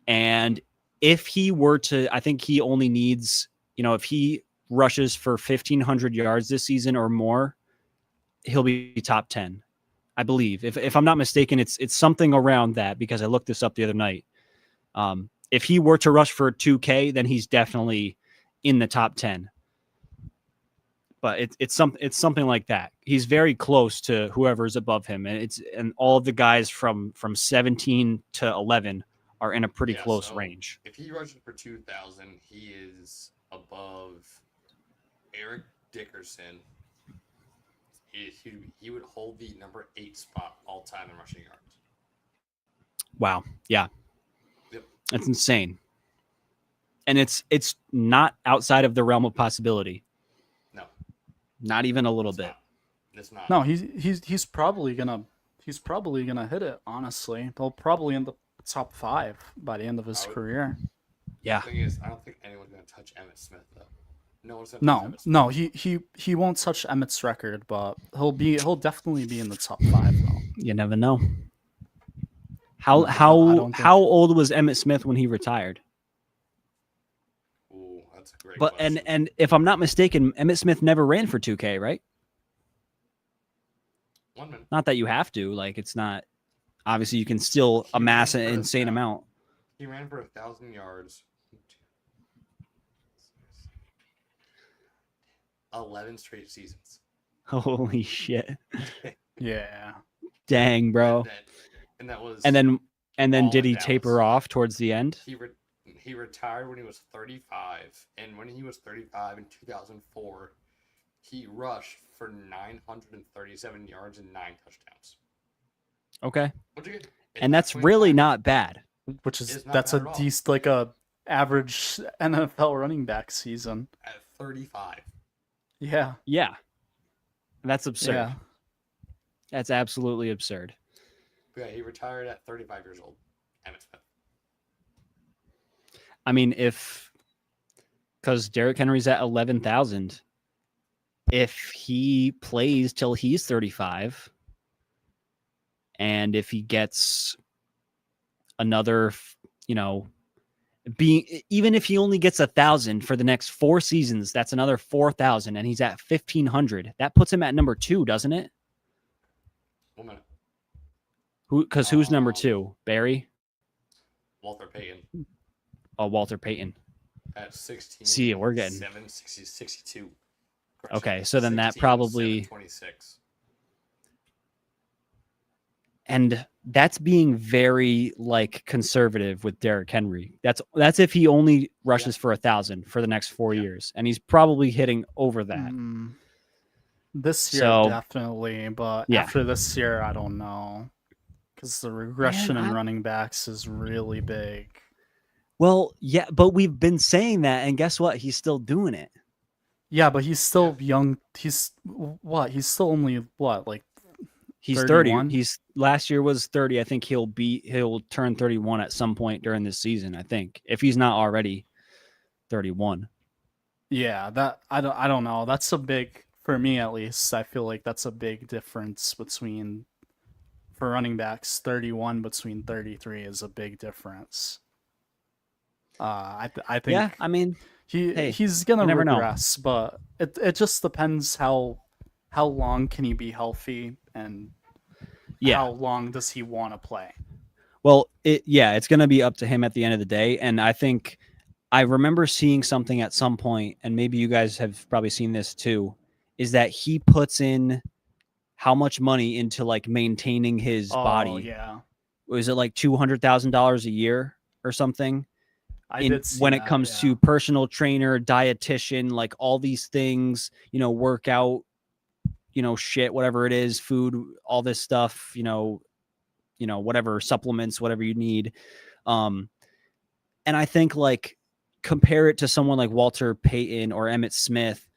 And if he were to, I think he only needs, if he rushes for 1,500 yards this season or more, he'll be top 10. I believe, if I'm not mistaken, it's something around that, because I looked this up the other night. If he were to rush for 2K, then he's definitely in the top 10. But it's something like that. He's very close to whoever's above him, and all of the guys from 17 to 11 are in a pretty close range. If he rushes for 2,000, he is above Eric Dickerson. He would hold the number 8 spot all time in rushing yards. Wow. Yeah. Yep. That's insane. And it's not outside of the realm of possibility. No. Not even a little bit. It's not. No, he's probably gonna hit it, honestly. He'll probably end the top 5 by the end of his career. Yeah. The thing is, I don't think anyone's going to touch Emmitt Smith though. No one's going to touch No, Emmitt Smith. no, he won't touch Emmett's record, but he'll definitely be in the top 5 though. You never know. How No, I how don't think. how old was Emmitt Smith when he retired? Ooh, that's a great But question. and if I'm not mistaken, Emmitt Smith never ran for 2K, right? 1 minute. Not that you have to. Like, it's not. Obviously, you can still He amass ran an for insane 1,000. amount. He ran for 1,000 yards. 11 straight seasons. Holy shit! Yeah. Dang, bro. And that was. And then all did in he Dallas. taper off towards the end? He retired when he was 35, and when he was 35 in 2004, he rushed for 937 yards and 9 touchdowns. Okay. Which again, And that's really not bad. Which is It's not that's bad a at all. decent, like a average NFL running back season. At 35. Yeah. Yeah. That's absurd. Yeah. That's absolutely absurd. Yeah, he retired at 35 years old. Emmitt Smith. I mean, because Derrick Henry's at 11,000, if he plays till he's 35, and if he gets another, even if he only gets 1,000 for the next 4 seasons, that's another 4,000, and he's at 1,500. That puts him at number 2, doesn't it? 1 minute. Because who's number 2? Barry? Walter Payton Oh, Walter Payton. at 16. See, we're getting 7, 60, 62. okay. So then that 16, probably 7, 26. And that's being very conservative with Derrick Henry. That's if he only rushes for 1,000 for the next 4 years, and he's probably hitting over that. This year, So- definitely, but Yeah. after this year, I don't know. Because the regression in running backs is really big. Well, yeah, but we've been saying that, and guess what? He's still doing it. Yeah, but he's still young. He's still only like He's 31? 30. Last year was 30. I think he'll turn 31 at some point during this season. I think if he's not already 31. Yeah, that I don't know. That's a big, for me at least. I feel like that's a big difference between, for running backs, 31 between 33 is a big difference. I think. Yeah, I mean, he's gonna you never know. regress, but it just depends how long can he be healthy and how long does he want to play. Well, it's going to be up to him at the end of the day. And I think I remember seeing something at some point, and maybe you guys have probably seen this too, is that he puts in how much money into maintaining his body. Yeah. Was it $200,000 a year or something? When it comes to personal trainer, dietitian, all these things, workout, shit, whatever it is, food, all this stuff, whatever supplements, whatever you need. And I think compare it to someone like Walter Payton or Emmitt Smith,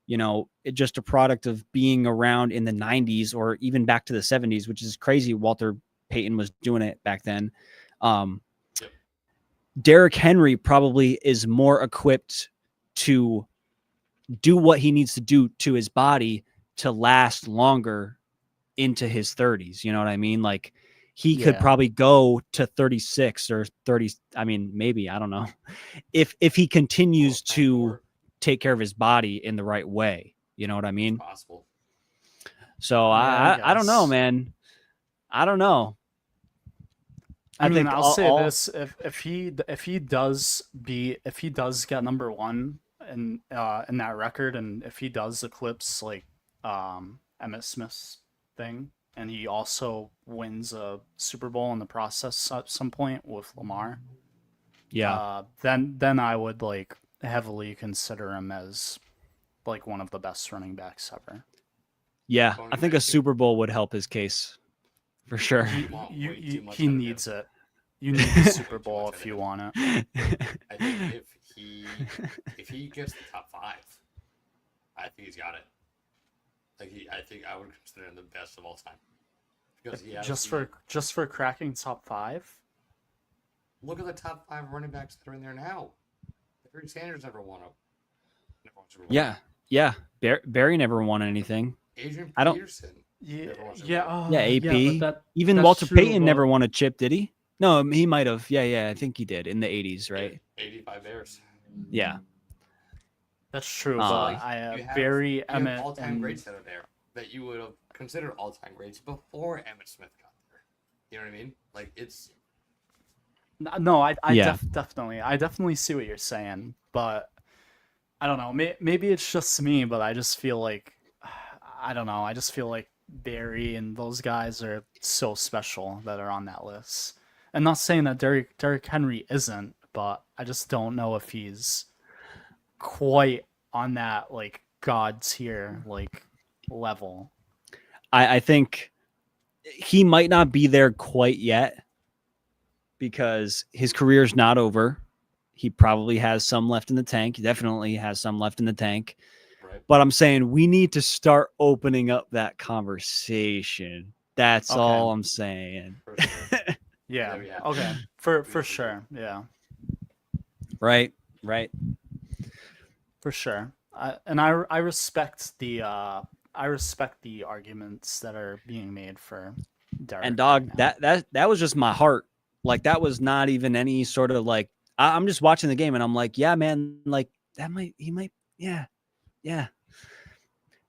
it's just a product of being around in the 90s or even back to the 70s, which is crazy. Walter Payton was doing it back then. Derrick Henry probably is more equipped to do what he needs to do to his body to last longer into his 30s. You know what I mean? He could probably go to 36 or 30. I mean, maybe, I don't know, if he continues to take care of his body in the right way. You know what I mean? Possible. So I don't know, man. I don't know. I mean, I'll say this: if he does get number 1 in that record, and if he does eclipse Emmitt Smith's thing, and he also wins a Super Bowl in the process at some point with Lamar, then I would heavily consider him as one of the best running backs ever. Yeah, I think a Super Bowl would help his case for sure. He needs it. You need the Super Bowl if you want it. I think if he gets the top 5, I think he's got it. I think I would consider him the best of all time because he has just for cracking top 5. Look at the top 5 running backs that are in there now. Barry Sanders never won a Super Bowl. Yeah. Barry never won anything. Adrian I don't. Peterson Yeah, never won a Super yeah, Bowl. Yeah, yeah, AP. but Even that's Walter true, Payton but never won a chip, did he? No, he might have. Yeah. I think he did in the '80s, right? 85 Bears. Yeah. that's true. So Uh, But like I have you have Barry, you have Emmett, all-time and greats that are there that you would have considered all-time greats before Emmett Smith got there. You know what I mean? Like it's no, I Yeah. definitely see what you're saying, but I don't know. Maybe it's just me, but I just feel like I don't know. I just feel like Barry and those guys are so special that are on that list. And not saying that Derrick Henry isn't, but I just don't know if he's quite on that like god tier like level. I think he might not be there quite yet because his career's not over. He probably has some left in the tank. He definitely has some left in the tank. right. But I'm saying we need to start opening up that conversation. That's Okay. all I'm saying. For sure. Yeah. There we have it. Okay. For sure. Yeah. Right. For sure. I respect the arguments that are being made for Derek. And dog, right now. that was just my heart. Like that was not even any sort of like I'm just watching the game and I'm like, yeah, man, like he might, yeah.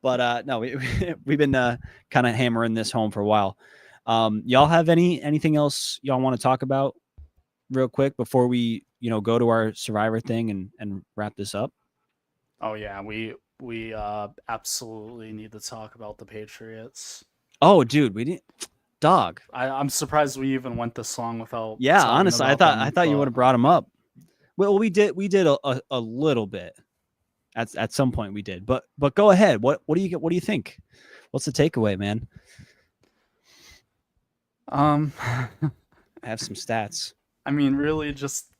But no, we've been kind of hammering this home for a while. Y'all have anything else y'all want to talk about real quick before we go to our Survivor thing and wrap this up? Oh yeah, we absolutely need to talk about the Patriots. Oh, dude, we didn't. Dog. I'm surprised we even went this long without. Yeah, talking honestly, about them, I thought you would have brought him up. Well, we did a little bit. At some point we did, but go ahead. What do you think? What's the takeaway, man? I have some stats. I mean, really, just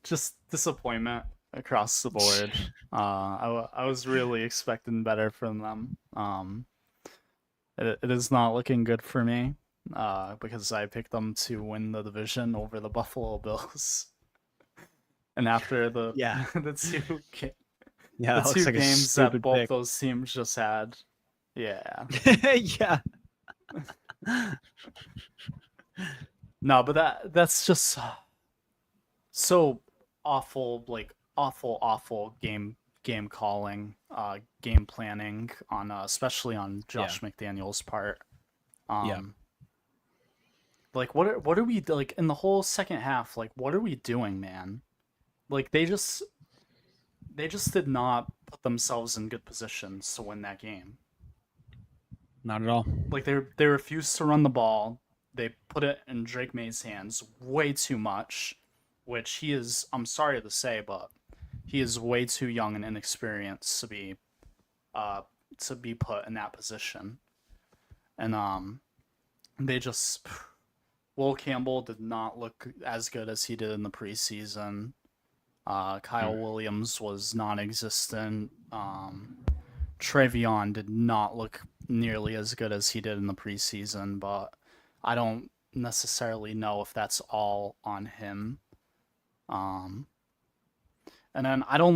disappointment across the board. I was really expecting better from them. It is not looking good for me. Because I picked them to win the division over the Buffalo Bills. And after the Yeah. the two Yeah, the two like games that both those teams just had, yeah. Yeah. No, but that's just so awful, like awful game calling, game planning on especially on Josh McDaniel's part. Yeah. Like what are we like in the whole second half? Like what are we doing, man? Like they just did not put themselves in good positions to win that game. Not at all. Like they refused to run the ball. They put it in Drake May's hands way too much, which he is, I'm sorry to say, but he is way too young and inexperienced to be put in that position. And they just Will Campbell did not look as good as he did in the preseason. Kyle Williams was non-existent. Trevion did not look nearly as good as he did in the preseason, but I don't necessarily know if that's all on him. And then I don't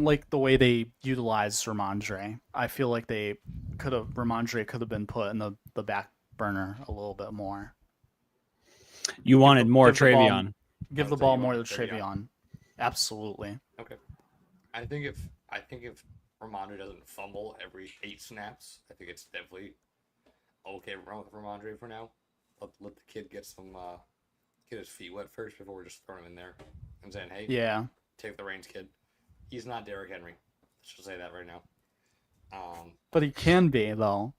like the way they utilized Ramondre. I feel like Ramondre could have been put in the back burner a little bit more. You wanted more Trevion. Give the ball more to Trevion. Absolutely. Okay. I think if Ramondre doesn't fumble every 8 snaps, I think it's definitely okay with Ramondre for now. Let the kid get his feet wet first before we're just throwing him in there and saying, hey, yeah, take the reins, kid. He's not Derrick Henry. Let's just say that right now. But he can be though.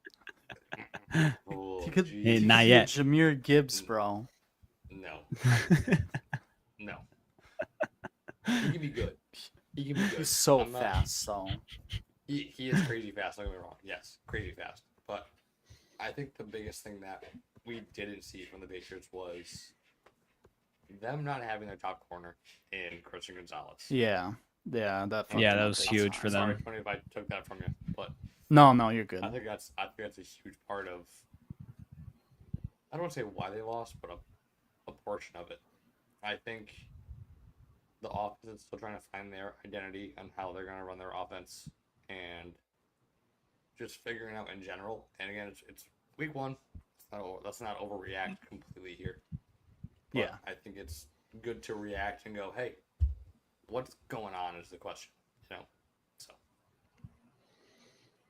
He could not yet. Jahmyr Gibbs, bro. No. No. He can be good. He can be good. He's so fast, though. He is crazy fast. Don't get me wrong. Yes, crazy fast. But I think the biggest thing that we didn't see from the Patriots was them not having their top corner in Christian Gonzalez. Yeah, that was huge for them. Sorry, if I took that from you, but no, you're good. I think that's a huge part of. I don't want to say why they lost, but a portion of it. I think the offense is still trying to find their identity on how they're going to run their offense and just figuring out in general. And again, it's week one. Let's not overreact completely here. But Yeah. I think it's good to react and go, hey, what's going on is the question, you know? So.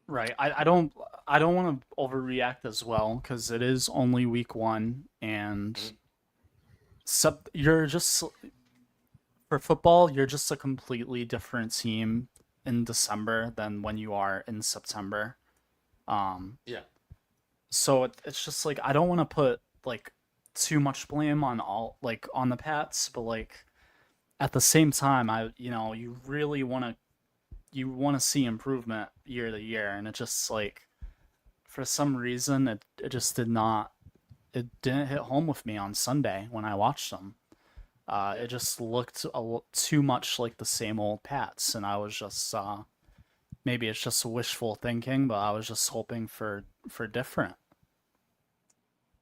Right. I don't want to overreact as well because it is only week one, and you're just for football, you're just a completely different team in December than when you are in September. Yeah. So it's just like I don't want to put like too much blame on on the Pats, but like at the same time, you really want to see improvement year to year, and it just like for some reason it just didn't hit home with me on Sunday when I watched them. It just looked too much like the same old Pats, and I was just maybe it's just wishful thinking, but I was just hoping for different.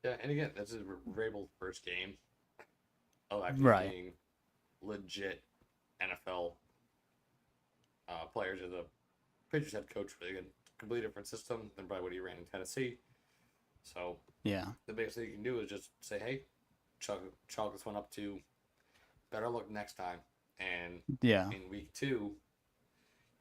Yeah, and again, this is Vrabel's first game of actually being legit NFL players as a Patriots head coach. Again, completely different system than probably what he ran in Tennessee. So yeah, the biggest thing you can do is just say, hey, chalk this one up to better luck next time. And in week 2,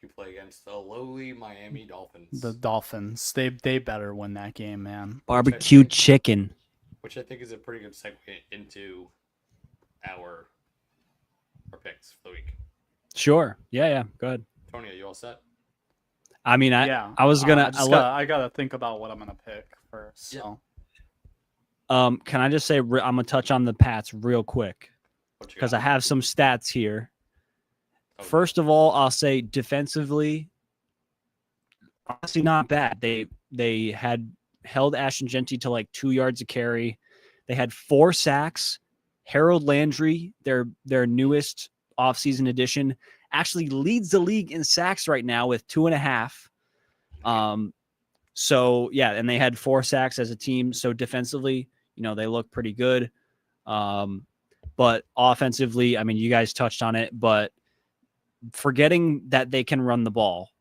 you play against the lowly Miami Dolphins. The Dolphins, they better win that game, man. Barbecue chicken. Which I think is a pretty good segue into our picks for the week. Sure. Yeah. Go ahead. Tony, are you all set? I mean, I was gonna. I gotta think about what I'm gonna pick first. So, can I just say I'm gonna touch on the Pats real quick because I have some stats here. Okay. First of all, I'll say defensively, honestly, not bad. They had held Ashton Genty to like 2 yards a carry. They had 4 sacks. Harold Landry, their newest offseason addition, actually leads the league in sacks right now with 2.5. So yeah, and they had 4 sacks as a team. So defensively, they look pretty good. But offensively, I mean, you guys touched on it, but forgetting that they can run the ball,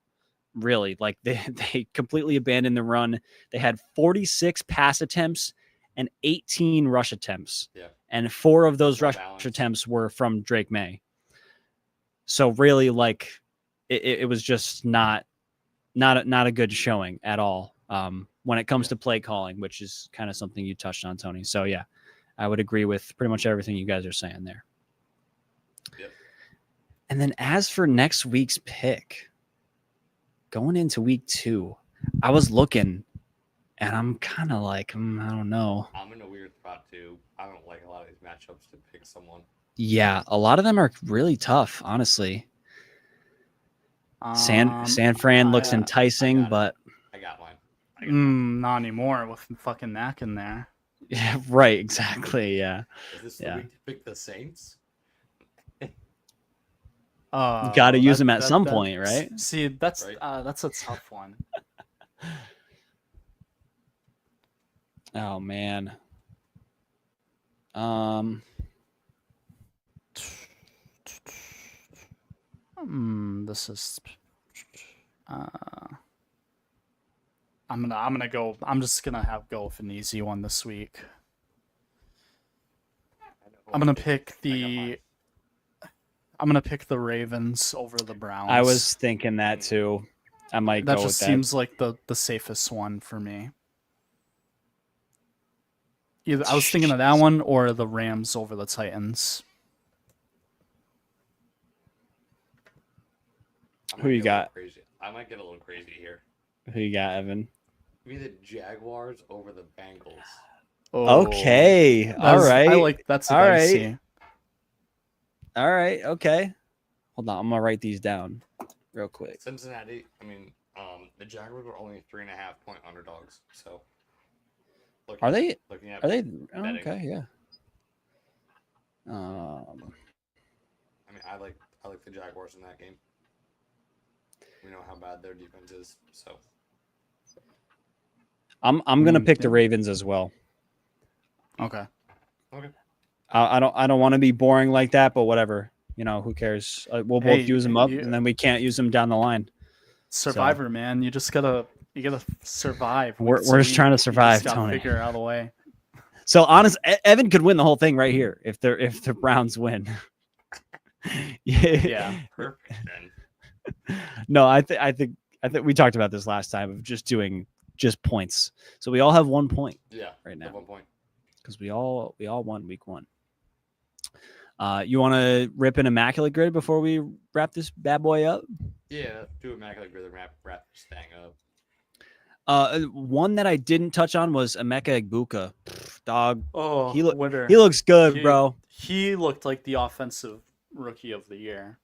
really, like they completely abandoned the run. They had 46 pass attempts and 18 rush attempts. Yeah. And 4 of those rush attempts were from Drake May. So really, like, it was just not a good showing at all when it comes to play calling, which is kind of something you touched on, Tony. So yeah, I would agree with pretty much everything you guys are saying there. Yep. And then as for next week's pick, going into week 2, I was looking, and I'm kind of like, I don't know. I'm in a weird spot too. I don't like a lot of these matchups to pick someone. Yeah, a lot of them are really tough, honestly. San Fran looks enticing, but I got mine. Not anymore with fucking Mac in there. Yeah, right, exactly. Yeah. Is this the week to pick the Saints? Got to use them at some point, right? See, that's a tough one. Oh man. This is. I'm gonna go. I'm just gonna go with an easy one this week. I'm gonna pick the Ravens over the Browns. I was thinking that too. I might go with that. That just seems like the safest one for me. Either I was thinking of that one or the Rams over the Titans. Who you got? I might get a little crazy here. Who you got, Evan? Give me the Jaguars over the Bengals. Oh, okay. All right. I like that's all right. All right. Okay. Hold on. I'm gonna write these down real quick. Cincinnati. I mean, the Jaguars were only 3.5-point underdogs. So. Are they? Are they? Oh, okay. Yeah. I mean, I like the Jaguars in that game. We know how bad their defense is, so. I'm gonna pick the Ravens as well. Okay. I don't want to be boring like that, but whatever. You know, who cares? We'll Hey, both use them up, you- and then we can't use them down the line. Survivor, man. You gotta survive. We're So just trying to you survive, just gotta Tony. figure out a way. So honest, Evan could win the whole thing right here if the Browns win. Yeah. Perfect then. No, I think we talked about this last time of just doing just points. So we all have 1 point Yeah. right now At 1 point. because we all won week 1. You want to rip an immaculate grid before we wrap this bad boy up? Yeah. Do immaculate grid and wrap this thing up. One that I didn't touch on was Emeka Egbuka. Dog, Oh, he winner. looks good, bro. He looked like the offensive rookie of the year.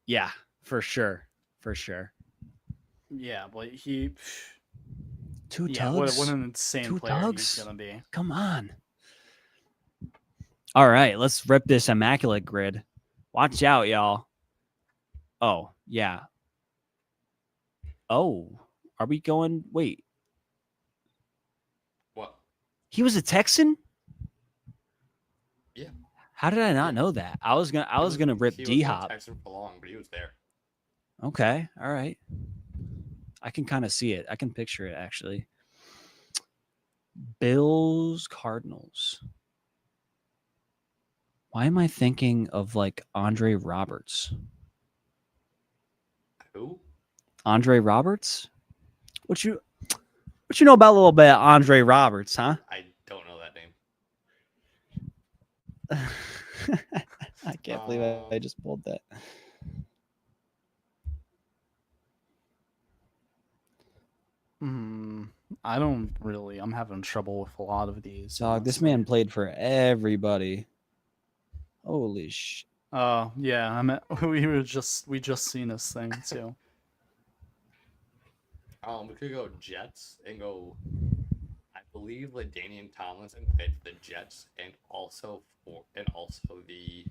Yeah, for sure. Yeah, but he. Two Yeah, tugs. what an insane Two player tugs? he's gonna be. Come on. All right, let's rip this immaculate grid. Watch out, y'all. Oh, yeah. Oh, are we going? Wait, What? he was a Texan? Yeah. How did I not Yeah. know that? I was gonna rip He D was Hop. not Texan for long, but he was there. Okay, all right. I can kind of see it. I can picture it actually. Bills, Cardinals. Why am I thinking of like Andre Roberts? Who? Andre Roberts? What you know about a little bit of Andre Roberts, huh? I don't know that name. I can't believe I just pulled that. I don't really. I'm having trouble with a lot of these. Dog, this honestly. man played for everybody. Holy sh! Oh yeah, we just seen this thing too. We could go Jets and go. I believe LaDainian Tomlinson played for the Jets and also the.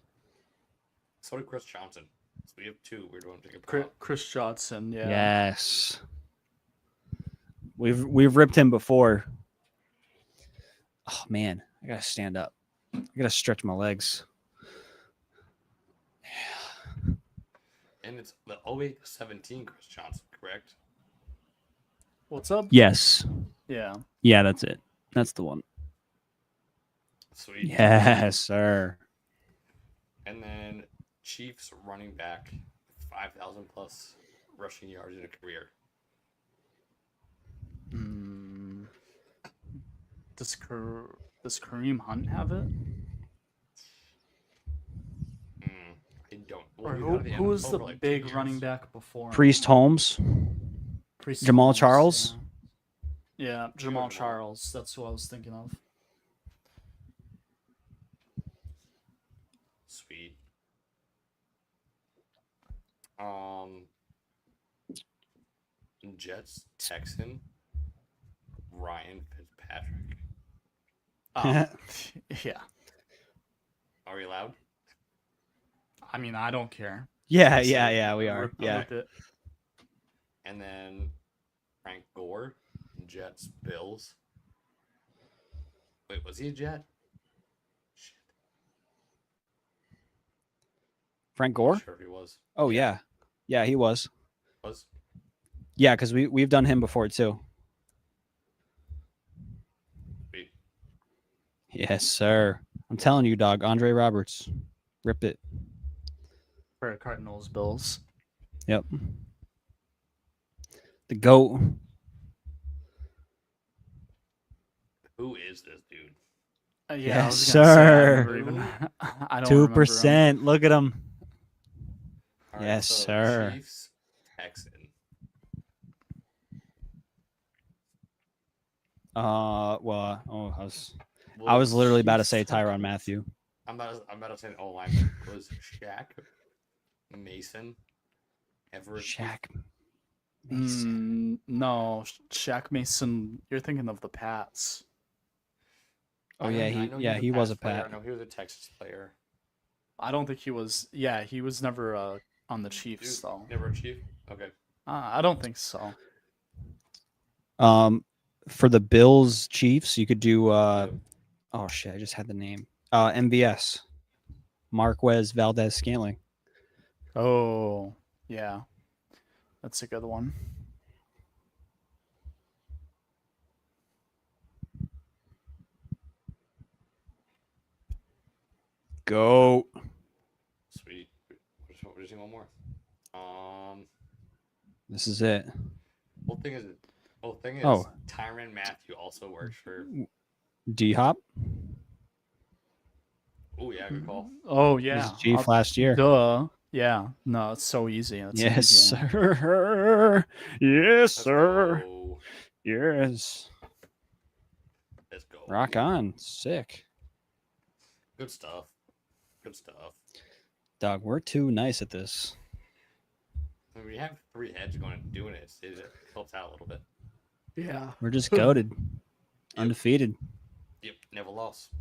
So did Chris Johnson. So we have two. We're doing to get Chris Johnson, yeah. Yes, we've ripped him before. Oh man, I gotta stand up. I gotta stretch my legs. And it's the 08-17 Chris Johnson, correct? What's up? Yes, Yeah. yeah, that's it. That's the one. Sweet. Yes, sir. And then Chiefs running back, 5,000 plus rushing yards in a career. Does Kareem Hunt have it? I don't. Or who was the big running back before? Priest Holmes, Priest Jamal Holmes, Charles. Yeah, Jamal Charles. That's who I was thinking of. Sweet. Jets, Texan, Ryan Fitzpatrick. Yeah. Are we allowed? I mean, I don't care. Yeah, So, yeah, we are. rip Yeah. it. And then Frank Gore, Jets, Bills. Wait, was he a Jet? Shit. Frank Gore? Not sure if he was. Oh yeah, yeah, he was. Was? Yeah, because we've done him before too. Sweet. Yes, sir. I'm telling you, dog. Andre Roberts, rip it. For Cardinals, Bills. Yep. The GOAT. Who is this dude? Yeah, Yes, I was gonna say, sir. I don't remember him. 2%. Look at him. All right, Yes, so sir. Chiefs, Texan. Well, I was literally about to say Tyrann Mathieu. I'm about to say an O line. Was Shaq, Mason, Everett? Shaq Mason. No, Shaq Mason. You're thinking of the Pats. Oh yeah, he was a player. Pat. I know he was a Texas player. I don't think he was. Yeah, he was never on the Chiefs though. Never a Chief. Okay. I don't think so. For the Bills Chiefs, you could do. Oh shit, I just had the name. MVS. Marquez Valdez Scantling. Oh, yeah. That's a good one. Go. Sweet. We're just one more. This is it. Whole thing is Oh. Tyrann Mathieu also works for. D Hop. Oh yeah, good call. Oh, He yeah. was Chief last year. Duh. Yeah. No, it's so easy. That's an Yes, easy one. sir. Yes, Let's sir. go. Yes. Let's go. Rock on. Sick. Good stuff. Good stuff. Dog, we're too nice at this. When we have 3 heads going and doing it, it helps out a little bit. Yeah. We're just goaded. Undefeated. Yep, never lost.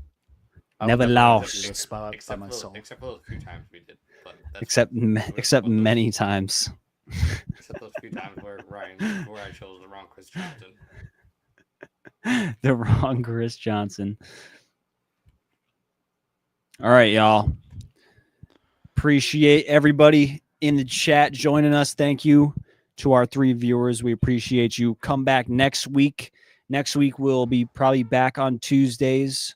Never lost. Do this by myself. Except for those few times we did. But that's Except those- many times. Except those few times where I chose the wrong Chris Johnson. The wrong Chris Johnson. All right, y'all. Appreciate everybody in the chat joining us. Thank you to our 3 viewers. We appreciate you. Come back next week. Next week we'll be probably back on Tuesdays.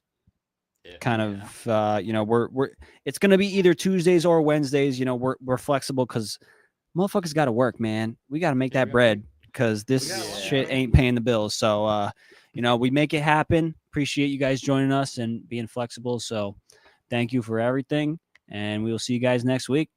Yeah. Kind of we're it's gonna be either Tuesdays or Wednesdays. We're flexible because motherfuckers gotta work, man. We gotta make that bread because this shit ain't paying the bills. So we make it happen. Appreciate you guys joining us and being flexible. So thank you for everything, and we will see you guys next week.